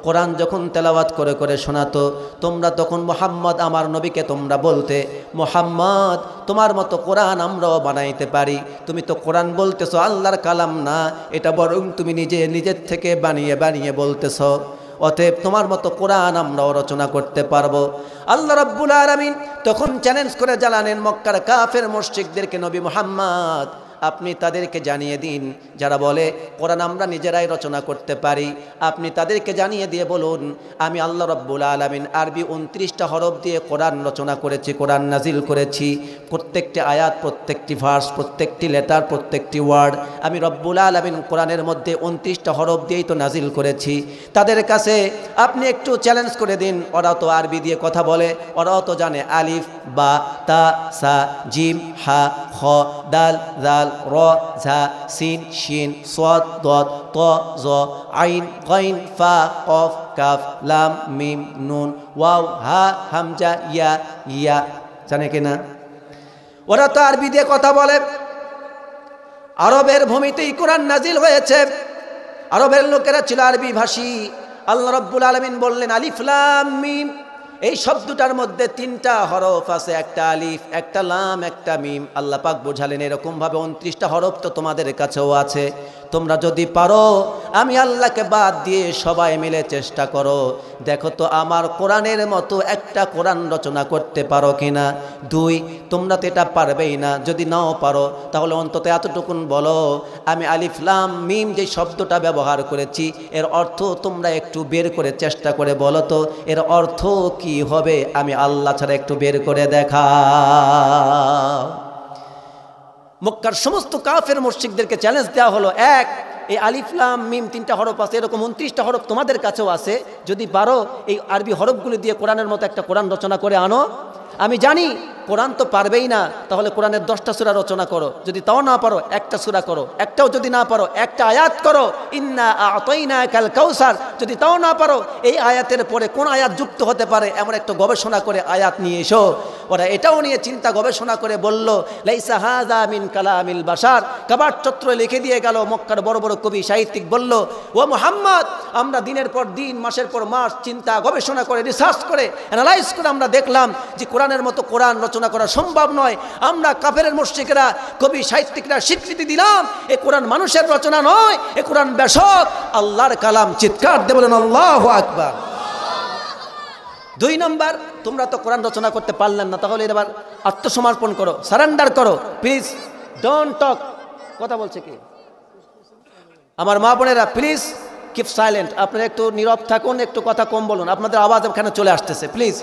কোরআন যখন তেলাওয়াত করে করে শোনাতো, তোমরা তখন মুহাম্মদ আমার নবীকে তোমরা বলতে, মুহাম্মদ তোমার মতো কোরআন আমরাও বানাইতে পারি। তুমি তো কোরআন বলতেছো আল্লাহর কালাম না, এটা বরং তুমি নিজের থেকে বানিয়ে বানিয়ে বলতেছো। অতএব তোমার মতো কোরআন আমরাও রচনা করতে পারবো। আল্লাহ রাব্বুল আলামিন তখন চ্যালেঞ্জ করে জানালেন মক্কার কাফের মুশরিকদেরকে, নবী মুহাম্মদ আপনি তাদেরকে জানিয়ে দিন যারা বলে কোরআন আমরা নিজেরাই রচনা করতে পারি, আপনি তাদেরকে জানিয়ে দিয়ে বলুন আমি আল্লাহ রাব্বুল আলামিন আরবি 29টা হরফ দিয়ে কোরআন রচনা করেছি, কোরআন নাজিল করেছি। প্রত্যেকটি আয়াত, প্রত্যেকটি ভার্স, প্রত্যেকটি লেটার, প্রত্যেকটি ওয়ার্ড আমি রব্বুল আলামিন কোরআনের মধ্যে 29টা হরফ দিয়েই তো নাজিল করেছি। তাদের কাছে আপনি একটু চ্যালেঞ্জ করে দিন, ওরা তো আরবি দিয়ে কথা বলে, ওরাও তো জানে আলিফ, বা, তা, সা, জিম, হা, খ, দাল, জাল, র, ঝা, সিন, শিন, সাদ, দাদ, ত, জ, আইন, গাইন, ফা, কফ, কাফ, লাম, মিম, নুন, ওয়াও, হা, হামজা, ইয়া, ইয়া। জানে কিনা? ওরা তো আরবি দিয়ে কথা বলে। আরবের ভূমিতেই কোরআন নাজিল হয়েছে, আরবের লোকেরা ছিল আরবি ভাষী। আল্লাহ রাব্বুল আলামিন বললেন আলিফ লাম মিম, এই শব্দটার মধ্যে 3টা হরফ আছে, একটা আলিফ, একটা লাম, একটা মিম। আল্লাহ পাক বোঝালেন এরকমভাবে 29টা হরফ তো তোমাদের কাছেও আছে। তোমরা যদি পারো আমি আল্লাহকে বাদ দিয়ে সবাই মিলে চেষ্টা করো, দেখো তো আমার কোরআনের মতো একটা কোরআন রচনা করতে পারো কিনা। 2, তোমরা তো এটা পারবেই না, যদি নাও পারো তাহলে অন্তত এতটুকুন বলো আমি আলিফ লাম মিম যে শব্দটা ব্যবহার করেছি এর অর্থ তোমরা একটু বের করে চেষ্টা করে বলো তো এর অর্থ কি হবে, আমি আল্লাহ ছাড়া একটু বের করে দেখা। মক্কার সমস্ত কাফের মুশরিকদেরকে চ্যালেঞ্জ দেওয়া হলো, এক, এই আলিফ লাম মিম 3টা হরফ আছে, এরকম 29টা হরফ তোমাদের কাছেও আছে, যদি পারো এই আরবি হরফগুলি দিয়ে কোরআনের মতো একটা কোরআন রচনা করে আনো। আমি জানি কোরআন তো পারবেই না, তাহলে কোরআনের 10টা সূরা রচনা করো, যদি তাও না পারো একটা সূরা করো, একটাও যদি না পারো একটা আয়াত করো, ইন্না আ'তাইনাকাল কাউসার, যদি তাও না পারো এই আয়াতের পরে কোন আয়াত যুক্ত হতে পারে এমন একটা গবেষণা করে আয়াত নিয়ে এসো। ওরা এটাও নিয়ে চিন্তা গবেষণা করে বলল লাইসা হাযা মিন কালামিল বাশার, কাবার চত্র লিখে দিয়ে গেল। মক্কার বড় বড় কবি সাহিত্যিক বলল, ও মুহাম্মদ আমরা দিনের পর দিন মাসের পর মাস চিন্তা গবেষণা করে রিসার্চ করে অ্যানালাইজ করে আমরা দেখলাম যে কোরআনের মতো কোরআন রচনা করা সম্ভব নয়। আমরা কাফেরের মুশরিকরা কবি সাহিত্যিকরা স্বীকৃতি দিলাম এ কোরআন মানুষের রচনা নয়, এ কোরআন বেশক আল্লাহর কালাম। চিৎকার দিয়ে বলেন আল্লাহু আকবার। 2 নম্বর, তোমরা তো কোরআন রচনা করতে পারলেন না, তাহলে এবার আত্মসমর্পণ করো, সারেন্ডার করো, প্লিজ ডোন্ট টক। কথা বলছে কি? আমার মা বোনেরা প্লিজ কিপ সাইলেন্ট, আপনারা একটু নীরব থাকুন, একটু কথা কম বলুন, আপনাদের আওয়াজ এখানে চলে আসতেছে। প্লিজ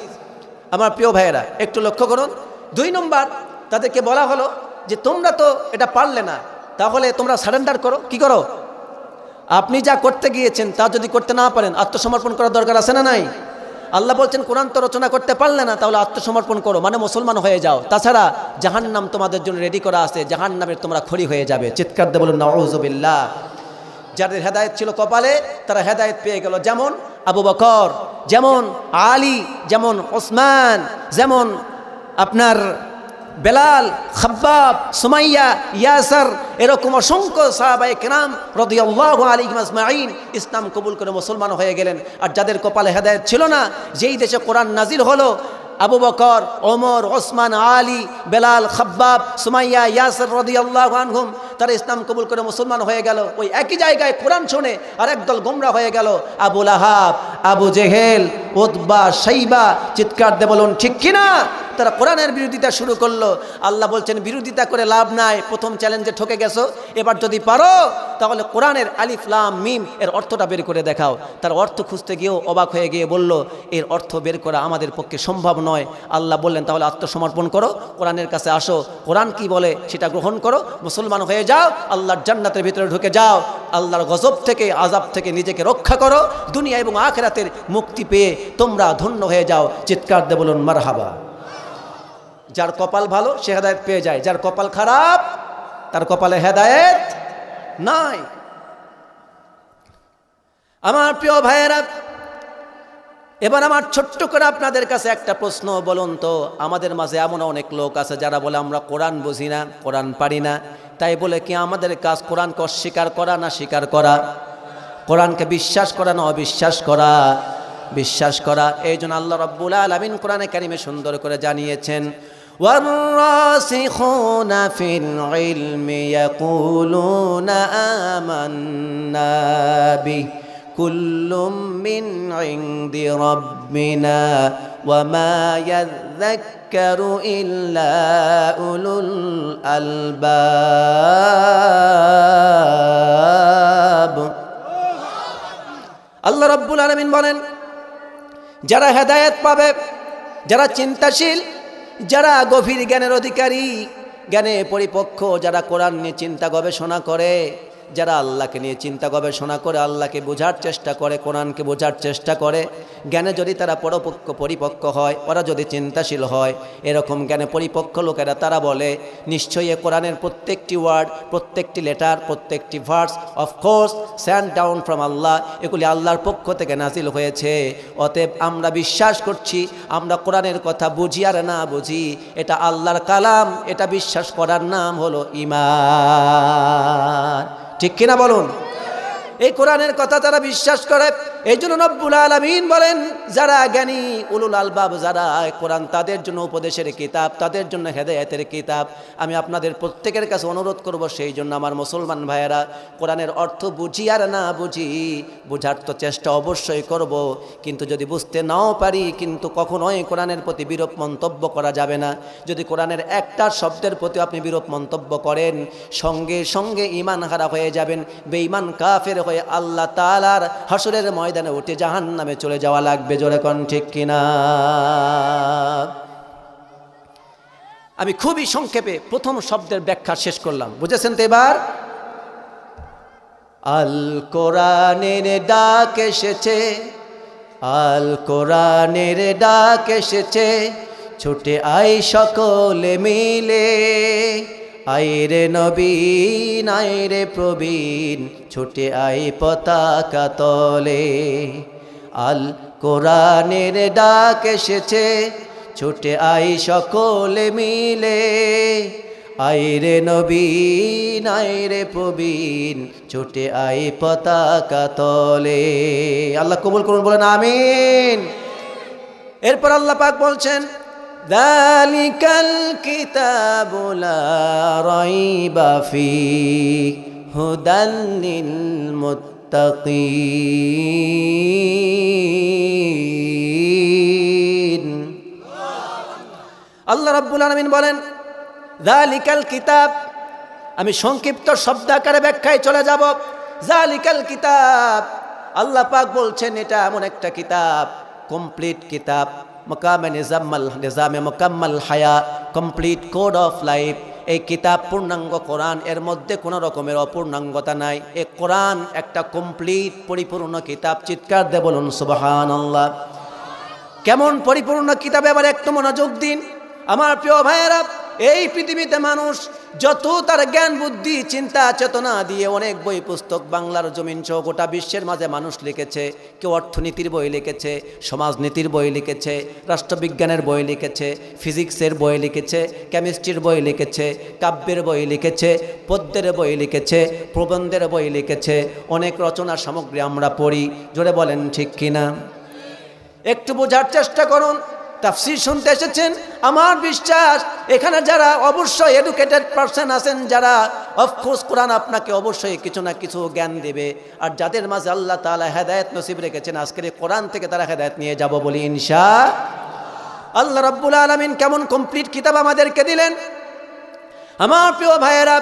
আমার প্রিয় ভাইয়েরা একটু লক্ষ্য করুন। 2 নম্বর, তাদেরকে বলা হলো যে তোমরা তো এটা পারলে না, তাহলে তোমরা সারেন্ডার করো। কি করো? আপনি যা করতে গিয়েছেন তা যদি করতে না পারেন আত্মসমর্পণ করার দরকার আছে না নাই? আল্লাহ বলছেন কোরআন তো রচনা করতে পারলে না, তাহলে আত্মসমর্পণ করো, মানে মুসলমান হয়ে যাও, তাছাড়া জাহান্নাম তোমাদের জন্য রেডি করা আছে, জাহান্নামের তোমরা খড়ি হয়ে যাবে। চিৎকার দিয়ে বলুন নাউযুবিল্লাহ। যাদের হেদায়েত ছিল কপালে তারা হেদায়েত পেয়ে গেল, যেমন আবু বকর, যেমন আলী, যেমন ওসমান, যেমন আপনার বেলাল, খাব্বাব, সুমাইয়া, ইয়াসার, এরকম অসংখ্য সাহাবায়ে কেরাম রাদিয়াল্লাহু আলাইহিম আজমাইন ইসলাম কবুল করে মুসলমান হয়ে গেলেন। আর যাদের কপালে হেদায়েত ছিল না, যেই দেশে কোরআন নাজিল হলো, আবু বকর, ওমর, ওসমান, আলী, বেলাল, খাব্বাব, সুমাইয়া, ইয়াসার রাদিয়াল্লাহু আনহুম, তারা ইসলাম কবুল করে মুসলমান হয়ে গেল। ওই একই জায়গায় কোরআন শুনে আর একদল গোমরা হয়ে গেল, আবু লাহাব, আবু জেহেল, উতবা, শাইবা। চিৎকার দিয়ে বলুন ঠিক কিনা? তারা কোরআনের বিরোধিতা শুরু করলো। আল্লাহ বলছেন বিরোধিতা করে লাভ নাই, প্রথম চ্যালেঞ্জে ঠকে গেছো, এবার যদি পারো তাহলে কোরআনের আলিফ লাম মিম এর অর্থটা বের করে দেখাও। তার অর্থ খুঁজতে গিয়েও অবাক হয়ে গিয়ে বলল এর অর্থ বের করা আমাদের পক্ষে সম্ভব নয়। আল্লাহ বললেন তাহলে আত্মসমর্পণ করো, কোরআনের কাছে আসো, কোরআন কি বলে সেটা গ্রহণ করো, মুসলমান হয়ে যাও, আল্লাহর জান্নাতের ভিতরে ঢুকে যাও, আল্লাহর গজব থেকে, আযাব থেকে নিজেকে রক্ষা করো, দুনিয়া এবং আখিরাতের মুক্তি পেয়ে তোমরা ধন্য হয়ে যাও। চিৎকার দিয়ে বলুন মারহাবা। যার কপাল ভালো সে হেদায়েত পেয়ে যায়, যার কপাল খারাপ তার কপালে হেদায়েত নাই। আমার প্রিয় ভাইয়েরা, এবার আমার ছোট্ট করে আপনাদের কাছে একটা প্রশ্ন, বলুন তো আমাদের মাঝে এমন অনেক লোক আছে যারা বলে আমরা কোরআন বুঝি না, কোরআন পারি না, তাই বলে কি আমাদের কাজ কোরআনকে অস্বীকার করা না স্বীকার করা? কোরআনকে বিশ্বাস করা না অবিশ্বাস করা? বিশ্বাস করা। এই জন্য আল্লাহ রাব্বুল আলামিন কোরআনে কারিমে সুন্দর করে জানিয়েছেন, والراسخون في العلم يقولون آمنا به كل من عند ربنا وما يذكر إلا أولو الألباب। আল্লাহ রাব্বুল আলামিন বলেন যারা হেদায়েত পাবে, যারা চিন্তাশীল, যারা গভীর জ্ঞানের অধিকারী, জ্ঞানে পরিপক্ক, যারা কোরআন নিয়ে চিন্তা গবেষণা করে, যারা আল্লাহকে নিয়ে চিন্তা গবেষণা করে, আল্লাহকে বোঝার চেষ্টা করে, কোরআনকে বোঝার চেষ্টা করে, জ্ঞানে যদি তারা পরিপক্ক হয়, ওরা যদি চিন্তাশীল হয়, এরকম জ্ঞানে পরিপক্ক লোকেরা তারা বলে নিশ্চয়ই কোরআনের প্রত্যেকটি ওয়ার্ড, প্রত্যেকটি লেটার, প্রত্যেকটি verse of course sent down from Allah, এগুলি আল্লাহর পক্ষ থেকে নাজিল হয়েছে। অতএব আমরা বিশ্বাস করছি, আমরা কোরআনের কথা বুঝি আর না বুঝি, এটা আল্লাহর কালাম, এটা বিশ্বাস করার নাম হলো ঈমান। ঠিক কিনা বলুন? এই কোরআনের কথা তারা বিশ্বাস করে। এই জন্য রব্বুল আলামিন বলেন যারা জ্ঞানী, উলুল আলবাব যারা, কোরআন তাদের জন্য উপদেশের কিতাব, তাদের জন্য হেদায়েতের কিতাব। আমি আপনাদের প্রত্যেকের কাছে অনুরোধ করব, সেই জন্য আমার মুসলমান ভাইয়েরা, কোরআনের অর্থ বুঝি আর না বুঝি, বোঝার তো চেষ্টা অবশ্যই করব, কিন্তু যদি বুঝতে নাও পারি, কিন্তু কখনোই কোরআনের প্রতি বিরূপ মন্তব্য করা যাবে না। যদি কোরআনের একটা শব্দের প্রতি আপনি বিরূপ মন্তব্য করেন, সঙ্গে সঙ্গে ঈমান হারা হয়ে যাবেন, বেঈমান কাফের হয়ে আল্লাহ তাআলার হাসরের ময়দানে উঠে জাহান্নামে চলে যাওয়া লাগবে। জোরে কোন ঠিক কিনা? আমি খুবই সংক্ষেপে প্রথম শব্দের ব্যাখ্যা শেষ করলাম, বুঝেছেন তো? এবার আল কোরআনের ডাক এসেছে, আল কোরআনের ডাক এসেছে, ছুটে আয় সকলে মিলে, আইরে নবীন আইরে প্রবীণ, ছুটে আয় পতাকা তলে। আল কোরআনের ডাক এসেছে, ছুটে আয় সকলে মিলে, আইরে নবীন আইরে প্রবীণ, ছুটে আয় পতাকা তলে। আল্লাহ কবুল করুন, বলেন আমিন। এরপর আল্লাহ পাক বলছেন যালিকাল কিতাবু লা রাইবা ফীহি হুদাল লিল মুত্তাকিন। আল্লাহ রাব্বুল আলামিন বলেন যালিকাল কিতাব, আমি সংক্ষিপ্ত শব্দ আকারে ব্যাখ্যায় চলে যাব। জালিকাল কিতাব, আল্লাহ পাক বলছেন এটা এমন একটা কিতাব, কমপ্লিট কিতাব, মাকামে নিজামে মুকাম্মাল হায়া, কমপ্লিট কোড অফ লাইফ। এই কিতাব পূর্ণাঙ্গ কোরআন, এর মধ্যে কোনো রকমের অপূর্ণাঙ্গতা নাই। এই কোরআন একটা কমপ্লিট পরিপূর্ণ কিতাব। চিৎকার দিয়ে বলুন সুবহানাল্লাহ। কেমন পরিপূর্ণ কিতাব, এবার একটু মনোযোগ দিন আমার প্রিয় ভাইয়েরা। এই পৃথিবীতে মানুষ যত তার জ্ঞান বুদ্ধি চিন্তা চেতনা দিয়ে অনেক বই পুস্তক বাংলার জমিন সহ গোটা বিশ্বের মাঝে মানুষ লিখেছে। কেউ অর্থনীতির বই লিখেছে, সমাজনীতির বই লিখেছে, রাষ্ট্রবিজ্ঞানের বই লিখেছে, ফিজিক্সের বই লিখেছে, কেমিস্ট্রির বই লিখেছে, কাব্যের বই লিখেছে, পদ্যের বই লিখেছে, প্রবন্ধের বই লিখেছে। অনেক রচনা সামগ্রী আমরা পড়ি, জোরে বলেন ঠিক কিনা? একটু বোঝার চেষ্টা করুন। তাফসীর শুনতে এসেছেন, আমার বিশ্বাস এখানে যারা অবশ্যই এডুকেটেড পারসন আছেন, যারা অফকোর্স কোরআন আপনাকে অবশ্যই কিছু না কিছু জ্ঞান দেবে। আর যাদের মাঝে আল্লাহ তাআলা হেদায়েত নসিব রেখেছেন, আজকের এই কোরআন থেকে তারা হেদায়েত নিয়ে যাব বলি ইনশাআল্লাহ। রাব্বুল আলামিন কেমন কমপ্লিট কিতাব আমাদেরকে দিলেন আমার প্রিয় ভাইয়েরা।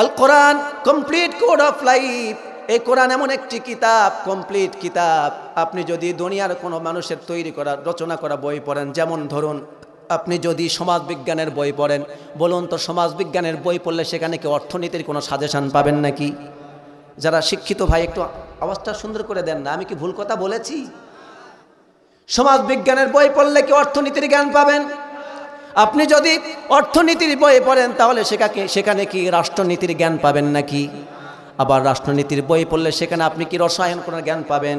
আল কোরআন কমপ্লিট কোড অফ লাইফ। এই কোরআন এমন একটি কিতাব, কমপ্লিট কিতাব। আপনি যদি দুনিয়ার কোনো মানুষের তৈরি করা রচনা করা বই পড়েন, যেমন ধরুন আপনি যদি সমাজবিজ্ঞানের বই পড়েন, বলুন তো সমাজবিজ্ঞানের বই পড়লে সেখানে কি অর্থনীতির কোনো সাজেশন পাবেন নাকি? যারা শিক্ষিত ভাই একটু আওয়াজটা সুন্দর করে দেন না, আমি কি ভুল কথা বলেছি? সমাজবিজ্ঞানের বই পড়লে কি অর্থনীতির জ্ঞান পাবেন? আপনি যদি অর্থনীতির বই পড়েন তাহলে সেখানে কি রাষ্ট্রনীতির জ্ঞান পাবেন নাকি? আবার রাষ্ট্রনীতির বই পড়লে সেখানে আপনি কি রসায়ন কোনো জ্ঞান পাবেন?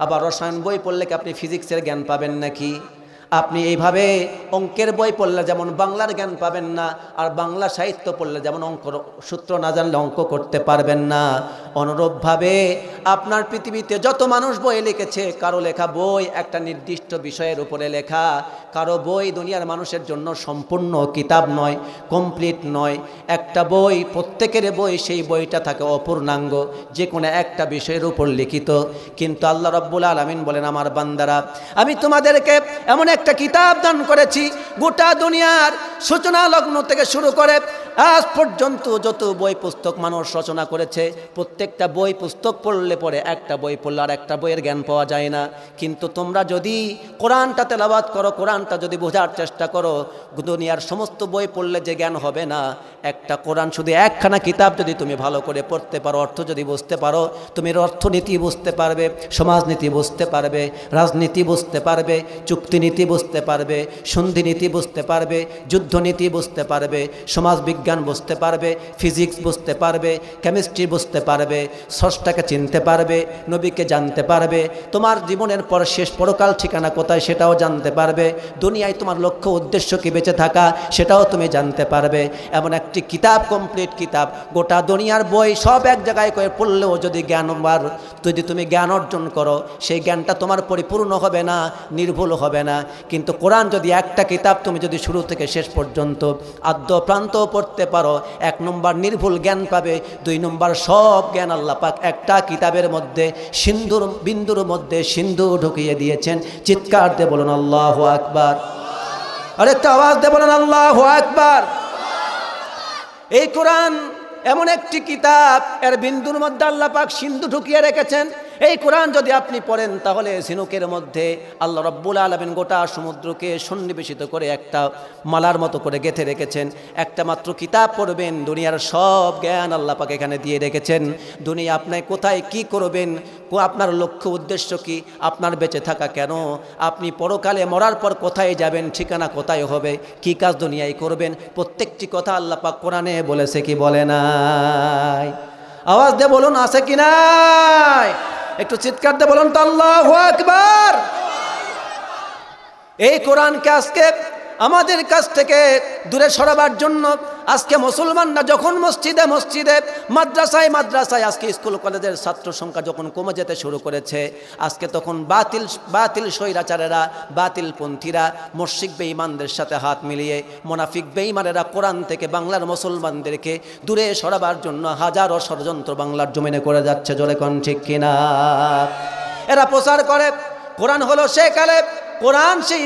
আবার রসায়ন বই পড়লে কি আপনি ফিজিক্সের জ্ঞান পাবেন নাকি? আপনি এইভাবে অঙ্কের বই পড়লে যেমন বাংলার জ্ঞান পাবেন না, আর বাংলা সাহিত্য পড়লে যেমন অঙ্ক সূত্র না জানলে অঙ্ক করতে পারবেন না, অনুরূপভাবে আপনার পৃথিবীতে যত মানুষ বই লিখেছে, কারো লেখা বই একটা নির্দিষ্ট বিষয়ের উপরে লেখা। কারো বই দুনিয়ার মানুষের জন্য সম্পূর্ণ কিতাব নয়, কমপ্লিট নয়। একটা বই, প্রত্যেকের বই, সেই বইটা থাকে অপূর্ণাঙ্গ, যে কোনো একটা বিষয়ের উপর লিখিত। কিন্তু আল্লাহ রাব্বুল আলামিন বলেন, আমার বান্দারা, আমি তোমাদেরকে এমন একটা কিতাব দান করেছি, গোটা দুনিয়ার সূচনা লগ্ন থেকে শুরু করে আজ পর্যন্ত যত বই পুস্তক মানুষ রচনা করেছে, প্রত্যেকটা বই পুস্তক পড়লে পরে একটা বই পড়লে আর একটা বইয়ের জ্ঞান পাওয়া যায় না। কিন্তু তোমরা যদি কোরআনটা তেলাওয়াত করো, কোরআনটা যদি বোঝার চেষ্টা করো, দুনিয়ার সমস্ত বই পড়লে যে জ্ঞান হবে না, একটা কোরআন শুধু একখানা কিতাব যদি তুমি ভালো করে পড়তে পারো, অর্থ যদি বুঝতে পারো, তুমি অর্থনীতি বুঝতে পারবে, সমাজনীতি বুঝতে পারবে, রাজনীতি বুঝতে পারবে, চুক্তিনীতি বুঝতে পারবে, সন্ধিনীতি বুঝতে পারবে, যুদ্ধনীতি বুঝতে পারবে, সমাজ বিজ্ঞান বুঝতে পারবে, ফিজিক্স বুঝতে পারবে, কেমিস্ট্রি বুঝতে পারবে, স্রষ্টাকে চিনতে পারবে, নবীকে জানতে পারবে, তোমার জীবনের পর শেষ পরকাল ঠিকানা কোথায় সেটাও জানতে পারবে, দুনিয়ায় তোমার লক্ষ্য উদ্দেশ্য কি বেঁচে থাকা সেটাও তুমি জানতে পারবে। এমন একটি কিতাব, কমপ্লিট কিতাব। গোটা দুনিয়ার বই সব এক জায়গায় করে পড়লেও যদি যদি তুমি জ্ঞান অর্জন করো, সেই জ্ঞানটা তোমার পরিপূর্ণ হবে না, নির্ভুল হবে না। কিন্তু কোরআন যদি একটা কিতাব তুমি যদি শুরু থেকে শেষ পর্যন্ত আদ্য প্রান্ত পড়তে পারো, 1 নম্বর নির্ভুল জ্ঞান পাবে, 2 নম্বর সব জ্ঞান আল্লাহ পাক একটা কিতাবের মধ্যে সিন্ধুর বিন্দুর মধ্যে সিন্ধু ঢুকিয়ে দিয়েছেন। চিৎকার দিয়ে বলুন আল্লাহু আকবার। আরেকটা আওয়াজ দিয়ে বলুন আল্লাহু আকবার। এই কোরআন এমন একটি কিতাব, এর বিন্দুর মধ্যে আল্লাহ পাক সিন্ধু ঢুকিয়ে রেখেছেন। এই কোরআন যদি আপনি পড়েন তাহলে ঝিনুকের মধ্যে আল্লাহ রাব্বুল আলামিন গোটা সমুদ্রকে সন্নিবেশিত করে একটা মালার মতো করে গেঁথে রেখেছেন। একটা মাত্র কিতাব পড়বেন, দুনিয়ার সব জ্ঞান আল্লাহ পাক এখানে দিয়ে রেখেছেন। দুনিয়া আপনি কোথায় কি করবেন, আপনার লক্ষ্য উদ্দেশ্য কি, আপনার বেঁচে থাকা কেন, আপনি পরকালে মরার পর কোথায় যাবেন, ঠিকানা কোথায় হবে, কি কাজ দুনিয়ায় করবেন, প্রত্যেকটি কথা আল্লাহ পাক কোরআনে বলেছে কি বলে নাই? আওয়াজ দিয়ে বলুন আছে কি নাই? একটু চিৎকার দিয়ে বলুন তো আল্লাহু আকবার। এই কোরআনকে আজকে আমাদের কাছ থেকে দূরে সরাবার জন্য আজকে মুসলমানরা যখন মসজিদে মসজিদে, মাদ্রাসায় মাদ্রাসায়, আজকে স্কুল কলেজের ছাত্র সংখ্যা যখন কমে যেতে শুরু করেছে, আজকে তখন বাতিল স্বৈরাচারেরা, বাতিল পন্থীরা, মুশরিক বেঈমানদের সাথে হাত মিলিয়ে মুনাফিক বেঈমানেরা কোরআন থেকে বাংলার মুসলমানদেরকে দূরে সরাবার জন্য হাজারো ষড়যন্ত্র বাংলার জমিনে করে যাচ্ছে। জোরে কোন ঠিক কিনা? এরা প্রচার করে কোরআন হলো সে কালে, কোরআন সেই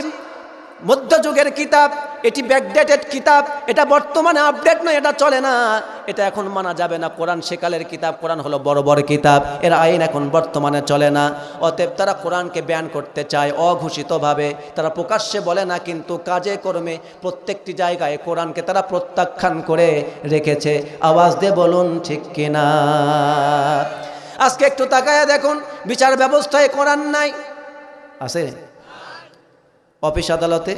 মধ্যযুগের কিতাব, এটি ব্যাকডেটেড কিতাব, এটা বর্তমানে আপডেট নয়, এটা চলে না, এটা এখন মানা যাবে না। কোরআন সেকালের কিতাব, কোরআন হলো বড় বড় কিতাব, এর আইন এখন বর্তমানে চলে না। অতএব তারা কোরআনকে ব্যান করতে চায় অঘোষিতভাবে, তারা প্রকাশ্যে বলে না, কিন্তু কাজে কর্মে প্রত্যেকটি জায়গায় কোরআনকে তারা প্রত্যাখ্যান করে রেখেছে। আওয়াজ দিয়ে বলুন ঠিক কিনা। আজকে একটু তাকায় দেখুন, বিচার ব্যবস্থায় কোরআন নাই, আছে? অফিস আদালতে,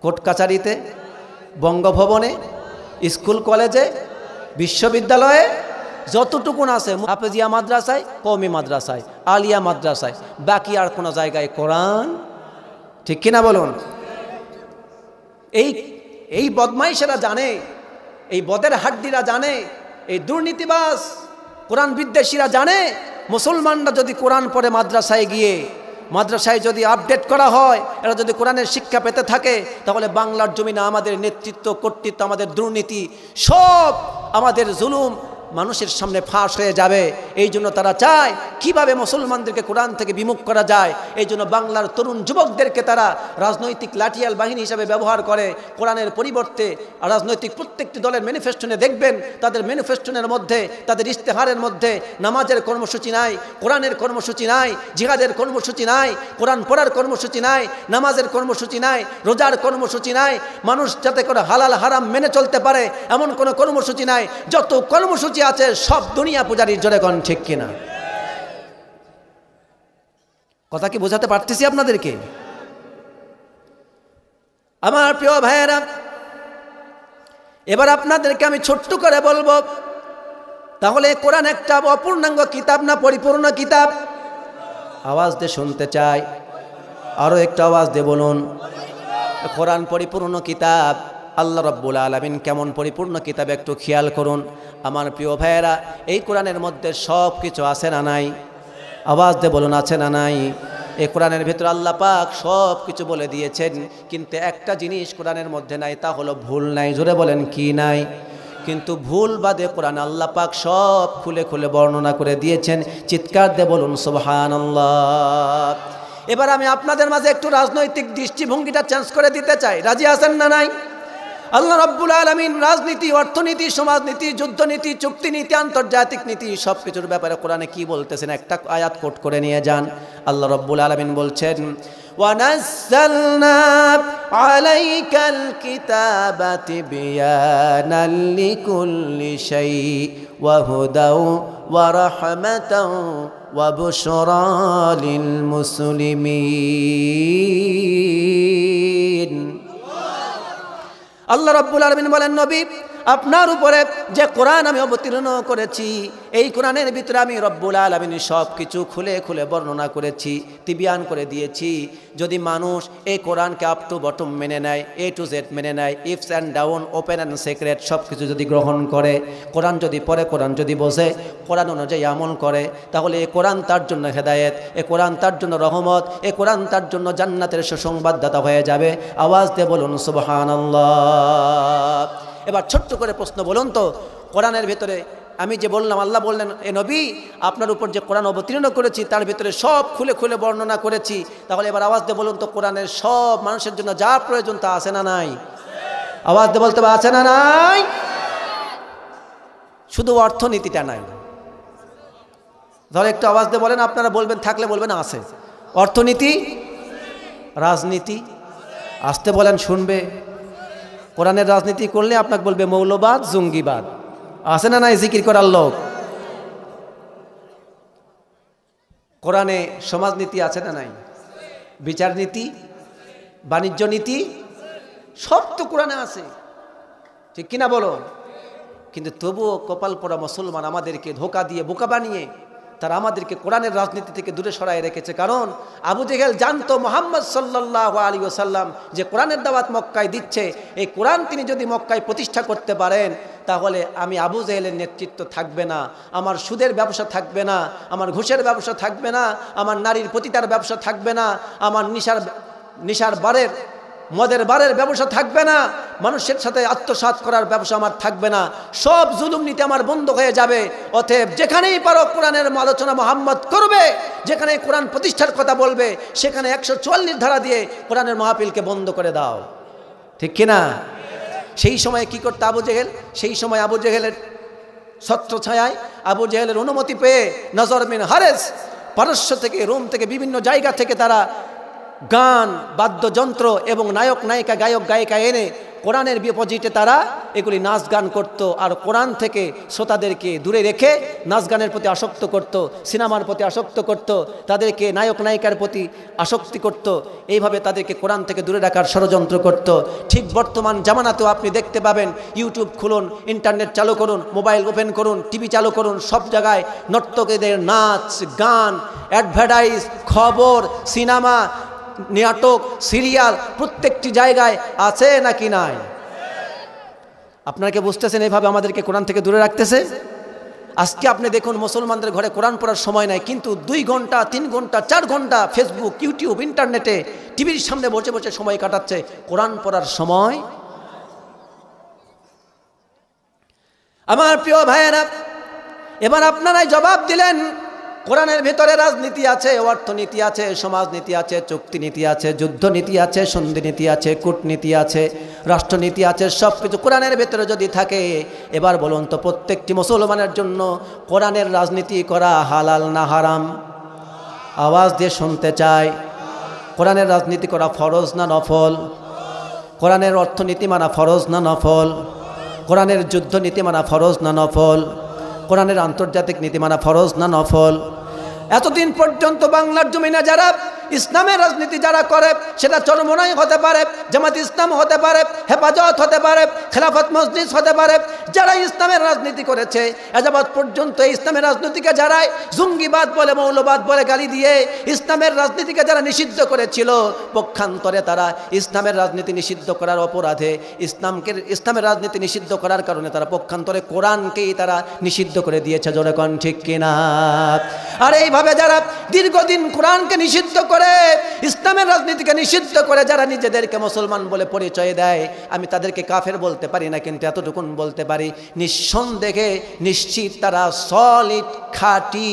কোর্ট কাছারিতে, বঙ্গভবনে, স্কুল কলেজে, বিশ্ববিদ্যালয়ে যতটুকুন আছে, হাফেজিয়া মাদ্রাসায়, কওমি মাদ্রাসায়, আলিয়া মাদ্রাসায়, বাকি আর কোনো জায়গায় কোরআন, ঠিক কিনা বলুন। এই বদমাইশেরা জানে, এই বদের হাড্ডিরা জানে, এই দুর্নীতিবাজ কোরআন বিদ্বেষীরা জানে, মুসলমানরা যদি কোরআন পড়ে মাদ্রাসায় গিয়ে, মাদ্রাসায় যদি আপডেট করা হয়, এরা যদি কোরআনের শিক্ষা পেতে থাকে, তাহলে বাংলার জমিনে আমাদের নেতৃত্ব, কর্তৃত্ব, আমাদের দুর্নীতি, সব আমাদের জুলুম মানুষের সামনে ফাঁস হয়ে যাবে। এই জন্য তারা চায় কিভাবে মুসলমানদেরকে কোরআন থেকে বিমুখ করা যায়। এই জন্য বাংলার তরুণ যুবকদেরকে তারা রাজনৈতিক লাঠিয়াল বাহিনী হিসাবে ব্যবহার করে। কোরআনের পরিবর্তে রাজনৈতিক প্রত্যেকটি দলের ম্যানিফেস্টোনে দেখবেন, তাদের ম্যানিফেস্টোনের মধ্যে, তাদের ইশতেহারের মধ্যে নামাজের কর্মসূচি নাই, কোরআনের কর্মসূচি নাই, জিহাদের কর্মসূচি নাই, কোরআন পড়ার কর্মসূচি নাই, নামাজের কর্মসূচি নাই, রোজার কর্মসূচি নাই, মানুষ যাতে করে হালাল হারাম মেনে চলতে পারে এমন কোনো কর্মসূচি নাই। যত কর্মসূচি আছে সব দুনিয়া পূজারীর, জোরে কোন ঠিক কিনা। কথা কি বোঝাতে পারতেছি আপনাদেরকে? আমার প্রিয় ভাইয়েরা, এবার আপনাদেরকে আমি ছোট্ট করে বলবো, তাহলে কোরআন একটা অপূর্ণাঙ্গ কিতাব না পরিপূর্ণ কিতাব? আওয়াজ দিয়ে শুনতে চাই, আরো একটা আওয়াজ দিয়ে বলুন। কোরআন পরিপূর্ণ কিতাব। আল্লাহ রাব্বুল আলামিন কেমন পরিপূর্ণ কিতাব একটু খেয়াল করুন আমার প্রিয় ভাইয়েরা। এই কোরআনের মধ্যে সব কিছু আছে না নাই? আওয়াজ দিয়ে বলুন, আছে না নাই? এই কোরআনের ভিতরে আল্লাহ পাক সব কিছু বলে দিয়েছেন, কিন্তু একটা জিনিস কোরআনের মধ্যে নাই, তা হলো ভুল নাই। জোরে বলেন কি নাই? কিন্তু ভুল বাদে কোরআন আল্লাহ পাক সব খুলে খুলে বর্ণনা করে দিয়েছেন। চিৎকার দিয়ে বলুন সুবহানাল্লাহ। এবার আমি আপনাদের মাঝে একটু রাজনৈতিক দৃষ্টিভঙ্গিটা চেঞ্জ করে দিতে চাই, রাজি আছেন না নাই? আল্লাহ রাব্বুল আলামিন রাজনীতি, অর্থনীতি, সমাজনীতি, যুদ্ধনীতি, চুক্তিনীতি, আন্তর্জাতিক নীতি সব কিছুর ব্যাপারে কোরআনে কি বলতেছেন একটা আয়াত কোট করে নিয়ে যান। আল্লাহ রাব্বুল আলামিন বলছেন, ওয়ানাজ্জালনা আলাইকাল কিতাবা তিবয়ানাল লিকুল্লি শাই ওয়া হুদাও ওয়া রাহমাতাও ওয়া বুশরা লিল মুসলিমিন। আল্লাহ রাব্বুল আলামিন বলেন, নবী আপনার উপরে যে কোরআন আমি অবতীর্ণ করেছি, এই কোরআনের ভিতরে আমি রব্বুল আলামিন সব কিছু খুলে খুলে বর্ণনা করেছি, তিবিয়ান করে দিয়েছি। যদি মানুষ এই কোরআনকে আপ টু বটম মেনে নেয়, এ টু জেড মেনে নেয়, ifs and down, open and secret সব কিছু যদি গ্রহণ করে, কোরআন যদি পড়ে, কোরআন যদি বোঝে, কোরআন অনুযায়ী আমল করে, তাহলে এই কোরআন তার জন্য হেদায়েত, এ কোরআন তার জন্য রহমত, এ কোরআন তার জন্য জান্নাতের সুসংবাদদাতা হয়ে যাবে। আওয়াজ দিয়ে বলুন সুবহানাল্লাহ। এবার ছোট্ট করে প্রশ্ন বলুন তো, কোরআনের ভিতরে আমি যে বললাম, আল্লাহ বললেন, এ নবী আপনার উপর যে কোরআন অবতীর্ণ করেছি তার ভিতরে সব খুলে খুলে বর্ণনা করেছি, তাহলে এবার আওয়াজ দিয়ে বলুন তো, কোরআনের সব মানুষের জন্য যা প্রয়োজন তা আছে না নাই? আওয়াজ দিয়ে বলতে হবে, আছে না নাই? শুধু অর্থনীতিটা নাই। ধর একটু আওয়াজ দিয়ে বলেন, আপনারা বলবেন, থাকলে বলবেন আছে। অর্থনীতি, রাজনীতি, আসতে বলেন শুনবে। কোরআনের রাজনীতি করলে আপনাকে বলবে মৌলবাদ, জঙ্গিবাদ। আছে না নাই জিকির করার লোক? কোরআনে সমাজনীতি আছে না নাই? বিচার নীতি, বাণিজ্য নীতি সব তো কোরআনে আছে, ঠিক কিনা বলো? কিন্তু তবুও কপাল পোড়া মুসলমান আমাদেরকে ধোঁকা দিয়ে বোকা বানিয়ে তারা আমাদেরকে কোরআনের রাজনীতি থেকে দূরে সরাই রেখেছে। কারণ আবু জেহেল জানতো মুহাম্মদ সাল্লাল্লাহু আলাইহি ওয়াসাল্লাম যে কোরআনের দাওয়াত মক্কায় দিচ্ছে, এই কোরআন তিনি যদি মক্কায় প্রতিষ্ঠা করতে পারেন, তাহলে আমি আবু জেহেলের নেতৃত্ব থাকবে না, আমার সুদের ব্যবসা থাকবে না, আমার ঘুষের ব্যবসা থাকবে না, আমার নারীর পতিতার ব্যবসা থাকবে না, আমার নিশার বারের, মদের বারের ব্যবসা থাকবে না, মানুষের সাথে আত্মসাৎ করার ব্যবসা আমার থাকবে না, সব জুলুম নীতি আমার বন্ধ হয়ে যাবে। অতএব যেখানেই পারো কোরআনের আলোচনা মুহাম্মদ করবে, যেখানে কোরআন প্রতিষ্ঠার কথা বলবে, সেখানে 144 ধারা দিয়ে কোরআনের মাহফিলকে বন্ধ করে দাও। ঠিক কিনা? সেই সময় কি করতে আবু জেহেল? সেই সময় আবু জেহেলের ছত্রছায়ায়, আবু জেহেলের অনুমতি পেয়ে নজর বিন হারেস পারস্য থেকে, রোম থেকে, বিভিন্ন জায়গা থেকে তারা গান, বাদ্যযন্ত্র এবং নায়ক নায়িকা, গায়ক গায়িকা এনে কোরআনের বিপরীতে তারা এগুলি নাচ গান করত, আর কোরআন থেকে শ্রোতাদেরকে দূরে রেখে নাচ গানের প্রতি আসক্ত করত, সিনেমার প্রতি আসক্ত করত, তাদেরকে নায়ক নায়িকার প্রতি আসক্তি করত, এইভাবে তাদেরকে কোরআন থেকে দূরে রাখার ষড়যন্ত্র করত। ঠিক বর্তমান জামানাতেও আপনি দেখতে পাবেন, ইউটিউব খুলুন, ইন্টারনেট চালু করুন, মোবাইল ওপেন করুন, টিভি চালু করুন, সব জায়গায় নর্তকীদের নাচ গান, অ্যাডভার্টাইজ, খবর, সিনেমা, নাটক, সিরিয়াল প্রত্যেকটি জায়গায় আছে নাকি নাই? আপনারা কি বুঝতেছেন এইভাবে আমাদেরকে কোরআন থেকে দূরে রাখতেছে? আজকে আপনি দেখুন, মুসলমানদের ঘরে কোরআন পড়ার সময় নাই, কিন্তু 2 ঘন্টা 3 ঘন্টা 4 ঘন্টা ফেসবুক, ইউটিউব, ইন্টারনেটে, টিভির সামনে বসে বসে সময় কাটাচ্ছে, কোরআন পড়ার সময়। আমার প্রিয় ভাইয়েরা, এবার আপনারাই জবাব দিলেন, কোরআনের ভিতরে রাজনীতি আছে, অর্থনীতি আছে, সমাজনীতি আছে, চুক্তিনীতি আছে, যুদ্ধনীতি আছে, সন্ধিনীতি আছে, কূটনীতি আছে, রাষ্ট্রনীতি আছে, সব কিছু কোরআনের ভিতরে যদি থাকে, এবার বলুন তো প্রত্যেকটি মুসলমানের জন্য কোরআনের রাজনীতি করা হালাল না হারাম? আওয়াজ দিয়ে শুনতে চাই। কোরআনের রাজনীতি করা ফরজ না নফল? কোরআনের অর্থনীতি মানা ফরজ না নফল? কোরআনের যুদ্ধনীতি মানা ফরজ না নফল? কোরআনের আন্তর্জাতিক নীতি মানা ফরজ না নফল? এতদিন পর্যন্ত বাংলার জমিনে যারা ইসলামের রাজনীতি যারা করে, সেটা চরমোনাই হতে পারে, জামাত ইসলাম হতে পারে, হেফাজত হতে পারে, খেলাফত মজলিস হতে পারে, যারা ইসলামের রাজনীতি করেছে এযাবৎ পর্যন্ত ইসলামের রাজনীতিকে যারা জঙ্গিবাদ বলে, মৌলবাদ বলে গালি দিয়ে ইসলামের রাজনীতিকে যারা নিষিদ্ধ করেছিল, পক্ষান্তরে তারা ইসলামের রাজনীতি নিষিদ্ধ করার অপরাধে, ইসলামের রাজনীতি নিষিদ্ধ করার কারণে তারা পক্ষান্তরে কোরআনকেই তারা নিষিদ্ধ করে দিয়েছে। জোরে কোন ঠিক কিনা? আর এইভাবে যারা দীর্ঘদিন কোরআনকে নিষিদ্ধ করে, ইসলামের রাজনীতিকে নিষিদ্ধ করে যারা নিজেদেরকে মুসলমান বলে পরিচয় দেয়, আমি তাদেরকে কাফের বলতে পারি না, কিন্তু এতটুকুন বলতে পারি, নিঃসন্দেহে নিশ্চিত তারা সলিড, খাঁটি,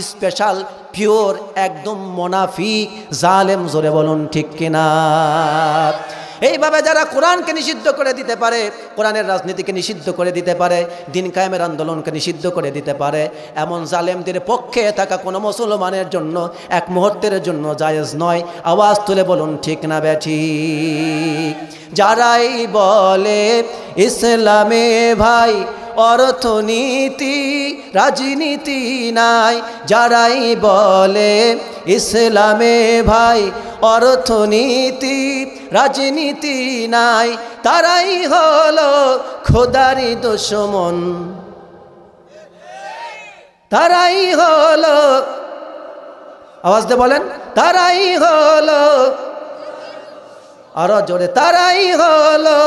স্পেশাল, পিওর, একদম মুনাফিক, জালেম। জোরে বলুন ঠিক কিনা? এইভাবে যারা কোরআনকে নিষিদ্ধ করে দিতে পারে, কোরআনের রাজনীতিকে নিষিদ্ধ করে দিতে পারে, দিন কায়েমের আন্দোলনকে নিষিদ্ধ করে দিতে পারে, এমন জালেমদের পক্ষে থাকা কোনো মুসলমানের জন্য এক মুহূর্তের জন্য জায়েজ নয়। আওয়াজ তুলে বলুন ঠিক না ব্যাঠিক? যারাই বলে ইসলামে ভাই অর্থনীতি রাজনীতি নাই, যারাই বলে ইসলামে ভাই অর্থনীতি রাজনীতি নাই, তারাই হলো খোদারি দুশমন, তারাই হলো, আওয়াজ দিয়ে বলেন, তারাই হলো, আরো জোরে, তারাই হলো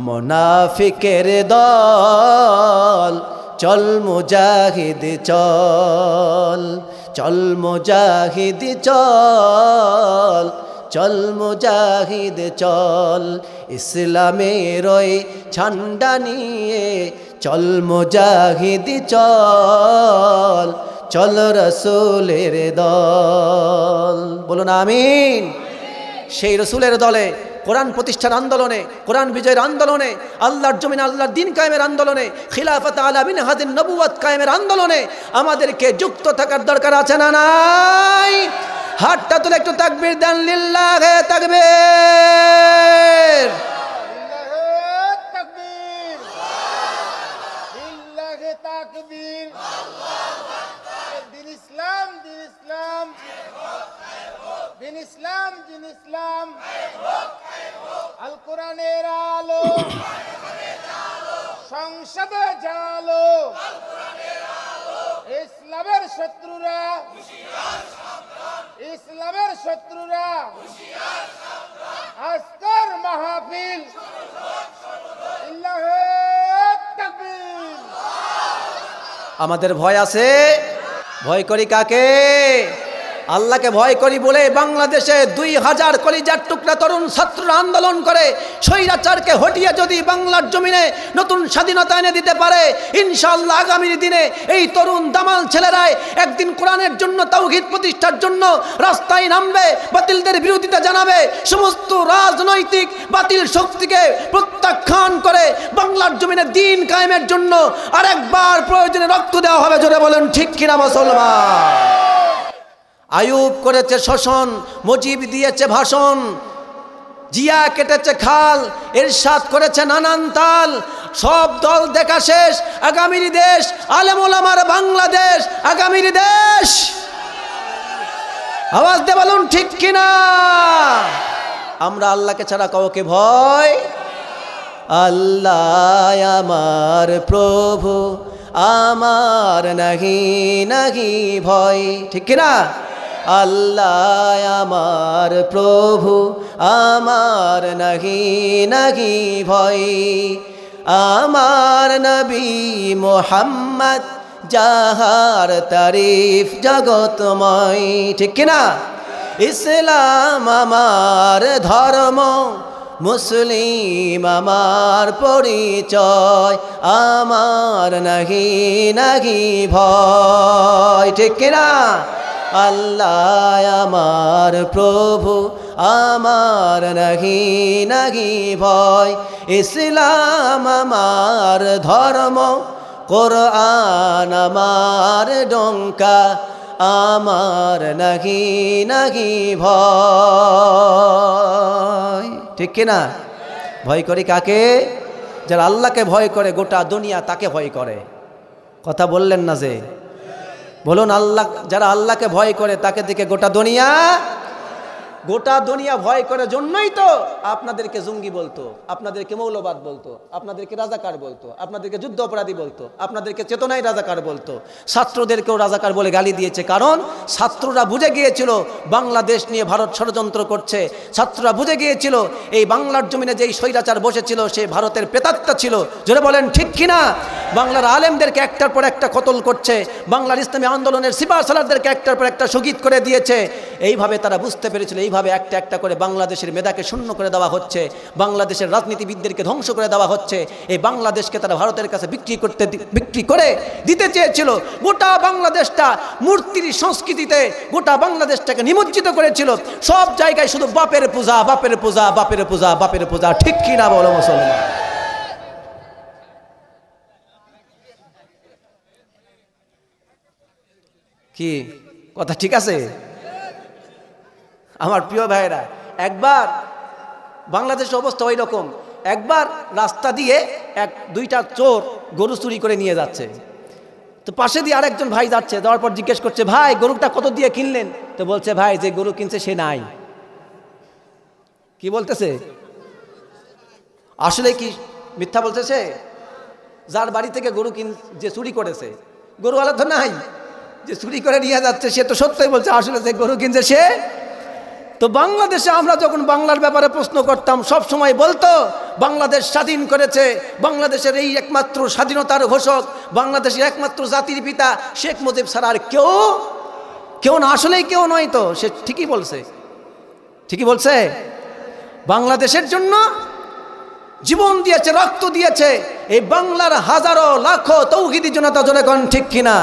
মুনাফিকের দল। চল মুজাহিদ চল, চল মুজাহিদ চল, চল মুজাহিদ চল, ইসলামের ওই ঝান্ডা নিয়ে চল মুজাহিদ চল, চল রসুলের দল। বলুন আমিন। সেই রসুলের দলে, কোরআন প্রতিষ্ঠার আন্দোলনে, কোরআন বিজয়ের আন্দোলনে, আল্লাহর জমিন আল্লাহর দিন কায়েমের আন্দোলনে, খিলাফত আলা মিনহাজিন নবুওয়াত কায়েমের আন্দোলনে আমাদেরকে যুক্ত থাকার দরকার আছে না নাই? হাতটা তুলে একটু তাকবীর দেন, লিল্লাহে তাকবীর, লিল্লাহে তাকবীর, লিল্লাহে তাকবীর। দিন ইসলাম, দিন ইসলাম, দিন ইসলাম, দিন ইসলাম, আল কোরআনের আলো সংসদে জালো, ইসলামের শত্রুরা, ইসলামের শত্রুরা আজকের মাহফিল, লিল্লাহে তাকবীর। আমাদের ভয় আছে, ভয় করি কাকে? আল্লাহকে ভয় করি বলে বাংলাদেশে 2000 কলিজার টুকরা তরুণ ছাত্ররা আন্দোলন করে স্বৈরাচারকে হটিয়ে যদি বাংলার জমিনে নতুন স্বাধীনতা এনে দিতে পারে, ইনশাআল্লাহ আগামী দিনে এই তরুণ দামাল ছেলেরাই একদিন কোরআনের জন্য, তাওহীদ প্রতিষ্ঠার জন্য রাস্তায় নামবে, বাতিলদের বিরোধিতা জানাবে, সমস্ত রাজনৈতিক বাতিল শক্তিকে প্রত্যাখ্যান করে বাংলার জমিনে দ্বীন কায়েমের জন্য আরেকবার প্রয়োজনে রক্ত দেওয়া হবে। জোরে বলেন ঠিক কিনা মুসলমান? আয়ুব করেছে শোষণ, মুজিব দিয়েছে ভাষণ, জিয়া কেটেছে খাল, এরশাদ করেছে নানান তাল, সব দল দেখা শেষ, আগামীর দেশ আলেম ওলামার বাংলাদেশ, আগামীর দেশ। আওয়াজ দিয়ে বলুন ঠিক কিনা? আমরা আল্লাহকে ছাড়া কাউকে ভয়, আল্লাহ আমার প্রভু, আমার নাহি নাহি ভয়, ঠিক কিনা? আল্লাহ আমার প্রভু, আমার নাহি নাহি ভয়, আমার নবী মুহাম্মদ যাহার তারিফ জগতময়, ঠিক কিনা? ইসলাম আমার ধর্ম, মুসলিম আমার পরিচয়, আমার নাহি নাহি ভয়, ঠিক কিনা? আল্লাহ আমার প্রভু, আমার নাহি নাহি ভয়, ইসলাম আমার ধর্ম, কোরআন আমার ডঙ্কা, আমার নাহি নাহি ভয়, ঠিক কিনা? ভয় করি কাকে? যারা আল্লাহকে ভয় করে গোটা দুনিয়া তাকে ভয় করে। কথা বললেন না যে? বলুন, আল্লাহ, যারা আল্লাহকে ভয় করে তাকে দেখে গোটা দুনিয়া ভয় করে। জন্যই তো আপনাদেরকে জঙ্গি বলতো, আপনাদেরকে মৌলবাদ বলতো, আপনাদেরকে রাজাকার বলতো, আপনাদেরকে যুদ্ধ অপরাধী বলতো, আপনাদেরকে চেতনাই রাজাকার বলতো, ছাত্রদেরকেও রাজাকার বলে গালি দিয়েছে। কারণ ছাত্ররা বুঝে গিয়েছিল বাংলাদেশ নিয়ে ভারত ষড়যন্ত্র করছে। ছাত্ররা বুঝে গিয়েছিল এই বাংলার জমিনে যেই স্বৈরাচার বসেছিল সে ভারতের প্রেতাত্মা ছিল। জোরে বলেন ঠিক কিনা? বাংলার আলেমদেরকে একটার পর একটা কতল করছে, বাংলার ইসলামী আন্দোলনের সিপাহ সালারদেরকে একটার পর একটা শহীদ করে দিয়েছে। এইভাবে তারা বুঝতে পেরেছিল এইভাবে একটা একটা করে বাংলাদেশের মেধাকে শূন্য করে দেওয়া হচ্ছে, বাংলাদেশের রাজনীতিবিদদেরকে ধ্বংস করে দেওয়া হচ্ছে। এই বাংলাদেশকে তারা ভারতের কাছে বিক্রি করে দিতে চেয়েছিল। গোটা বাংলাদেশটা মূর্তির সংস্কৃতিতে গোটা বাংলাদেশটাকে নিমজ্জিত করেছিল। সব জায়গায় শুধু বাপের পূজা, বাপের পূজা, বাপের পূজা, বাপের পূজা, ঠিক কিনা বলো মুসলমান? কি কথা ঠিক আছে? আমার প্রিয় ভাইয়েরা, একবার বাংলাদেশের অবস্থা ওই রকম। একবার রাস্তা দিয়ে দুইটা চোর গরু চুরি করে নিয়ে যাচ্ছে। তো পাশে দিয়ে আরেকজন ভাই যাচ্ছে, যাওয়ার পর জিজ্ঞেস করছে, ভাই গরুটা কত দিয়ে কিনলেন? তো বলছে, ভাই যে গরু কিনছে সে নাই। কি বলতেছে? আসলে কি মিথ্যা বলতেছে? যার বাড়ি থেকে গরু যে চুরি করেছে, গরুওয়ালা তো নাই, যে চুরি করে নিয়ে যাচ্ছে সে তো সত্যই বলছে আসলে যে গরু কিনছে সে। তো বাংলাদেশে আমরা যখন বাংলার ব্যাপারে প্রশ্ন করতাম, সব সময় বলতো বাংলাদেশ স্বাধীন করেছে, বাংলাদেশের এই একমাত্র স্বাধীনতার ঘোষক, বাংলাদেশের একমাত্র জাতির পিতা শেখ মুজিব ছাড়া আর কেউ না। আসলেই কেউ নয় তো, সে ঠিকই বলছে। বাংলাদেশের জন্য জীবন দিয়েছে, রক্ত দিয়েছে এই বাংলার হাজারো লাখো তৌহিদি জনতা। জোরে কোন ঠিক কিনা?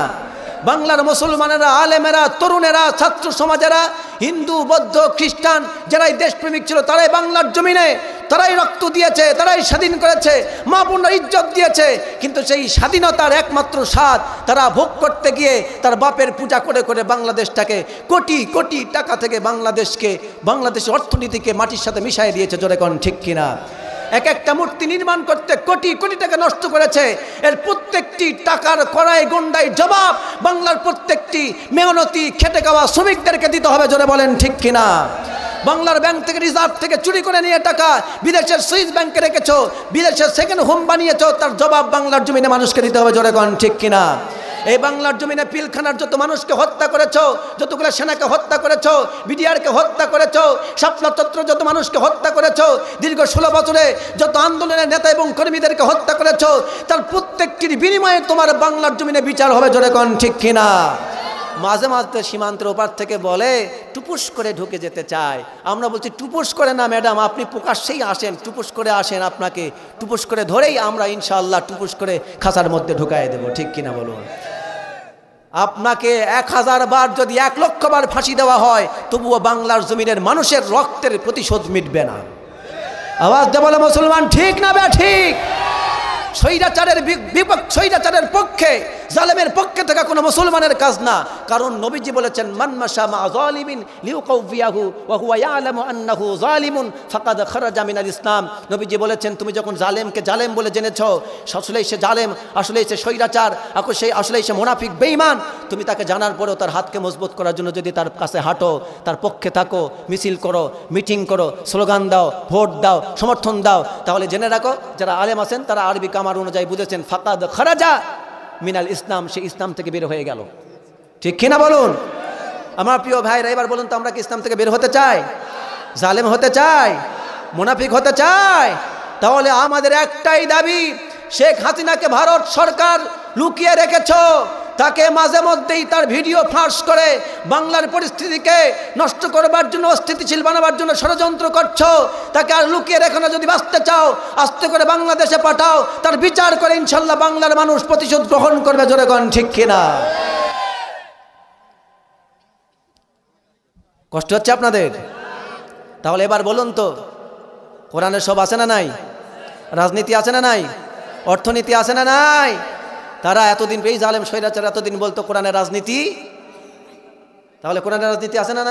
বাংলার মুসলমানেরা, আলেমেরা, তরুণেরা, ছাত্র সমাজেরা, হিন্দু, বৌদ্ধ, খ্রিস্টান যারাই দেশপ্রেমিক ছিল তারাই বাংলার জমিনে তারাই রক্ত দিয়েছে, তারাই স্বাধীন করেছে, মা বোনরা ইজ্জত দিয়েছে। কিন্তু সেই স্বাধীনতার একমাত্র স্বাদ তারা ভোগ করতে গিয়ে তার বাপের পূজা করে করে বাংলাদেশটাকে কোটি কোটি টাকা থেকে বাংলাদেশের অর্থনীতিকে মাটির সাথে মিশিয়ে দিয়েছে। জোরে কোন ঠিক কিনা? এক একটা মূর্তি নির্মাণ করতে কোটি কোটি টাকা নষ্ট করেছে। এর প্রত্যেকটি টাকার কড়াই গন্ডাই জবাব বাংলার প্রত্যেকটি মেহনতি খেটে খাওয়া শ্রমিকদেরকে দিতে হবে। জোরে বলেন ঠিক কিনা? বাংলার ব্যাংক থেকে, রিজার্ভ থেকে চুরি করে নিয়ে টাকা বিদেশের সুইস ব্যাংকে রেখেছো, বিদেশের সেকেন্ড হোম বানিয়েছো, তার জবাব বাংলার জমিনে মানুষকে দিতে হবে। জোরে কোন ঠিক কিনা? এই বাংলার জমিনে পিলখানার যত মানুষকে হত্যা করেছো, যতগুলো সেনাকে হত্যা করেছো, বিডিআরকে হত্যা করেছো, শাপলা চত্র যত মানুষকে হত্যা করেছো, দীর্ঘ 16 বছরে যত আন্দোলনের নেতা এবং কর্মীদেরকে হত্যা করেছো, তার প্রত্যেকটির বিনিময়ে তোমার বাংলার জমিনে বিচার হবে। জোরে কোন ঠিক কিনা? মাঝে মাঝে সীমান্তের ওপার থেকে বলে টুপুস করে ঢুকে যেতে চায়। আমরা বলছি টুপুস করে না ম্যাডাম, আপনি প্রকাশ্যেই আসেন, টুপুস করে আসেন, আপনাকে টুপুস করে ধরেই আমরা ইনশাআল্লাহ টুপুস করে খাঁচার মধ্যে ঢুকাই দেব, ঠিক কিনা বলুন? আপনাকে 1000 বার যদি 1 লক্ষ বার ফাঁসি দেওয়া হয় তবুও বাংলার জমিনের মানুষের রক্তের প্রতিশোধ মিটবে না। আওয়াজ দিয়ে বলে মুসলমান ঠিক না বে ঠিক? স্বৈরাচারের পক্ষে, জালেমের পক্ষে থাকা কোনো মুসলমানের কাজ না। কারণ নবীজি বলেছেন মান মাশা মা যালিমিন লিউকাউফিয়াহু ওয়া হুয়া ইয়ালামু আন্নাহু যালিমুন ফাকাদ খারাজা মিনাল ইসলাম। নবীজি বলেছেন তুমি যখন জালেমকে জালেম বলে জেনেছো, আসলেই সে জালেম, আসলেই সে স্বৈরাচার, আসলেই সে মুনাফিক বেঈমান, তুমি তাকে জানার পরেও তার হাতকে মজবুত করার জন্য যদি তার কাছে হাঁটো, তার পক্ষে থাকো, মিছিল করো, মিটিং করো, স্লোগান দাও, ভোট দাও, সমর্থন দাও, তাহলে জেনে রাখো যারা আলেম আছেন তারা আরবি কামার অনুযায়ী বুঝেছেন ফাকাদ খারাজা মিনাল ইসলাম, সে ইসলাম থেকে বের হয়ে গেল, ঠিক কিনা বলুন? আমার প্রিয় ভাইরা এবার বলুন তো আমরা কি ইসলাম থেকে বের হতে চাই? জালেম হতে চাই? মুনাফিক হতে চাই? তাহলে আমাদের একটাই দাবি, শেখ হাসিনাকে ভারত সরকার লুকিয়ে রেখেছ, তাকে মাঝে মধ্যেই তার ভিডিও ফাঁস করে বাংলার পরিস্থিতিকে নষ্ট করবার জন্য, অস্থিতিশীল বানাবার জন্য ষড়যন্ত্র করছো। তাকে আর লুকিয়ে রেখো না, যদি বাঁচতে চাও আস্তে করে বাংলাদেশে পাঠাও, তার বিচার করে ইনশাল্লাহ বাংলার মানুষ প্রতিশোধ গ্রহণ করবে, জোরে কোন ঠিক কিনা? কষ্ট হচ্ছে আপনাদের? তাহলে এবার বলুন তো কোরআনে সব আছে না নাই? রাজনীতি আছে না নাই? অর্থনীতি আছে না নাই? তারা এতদিন এই জালেম স্বৈরাচার এতদিন বলতো কোরআনের রাজনীতি, তাহলে কোরআনের রাজনীতি আছে না?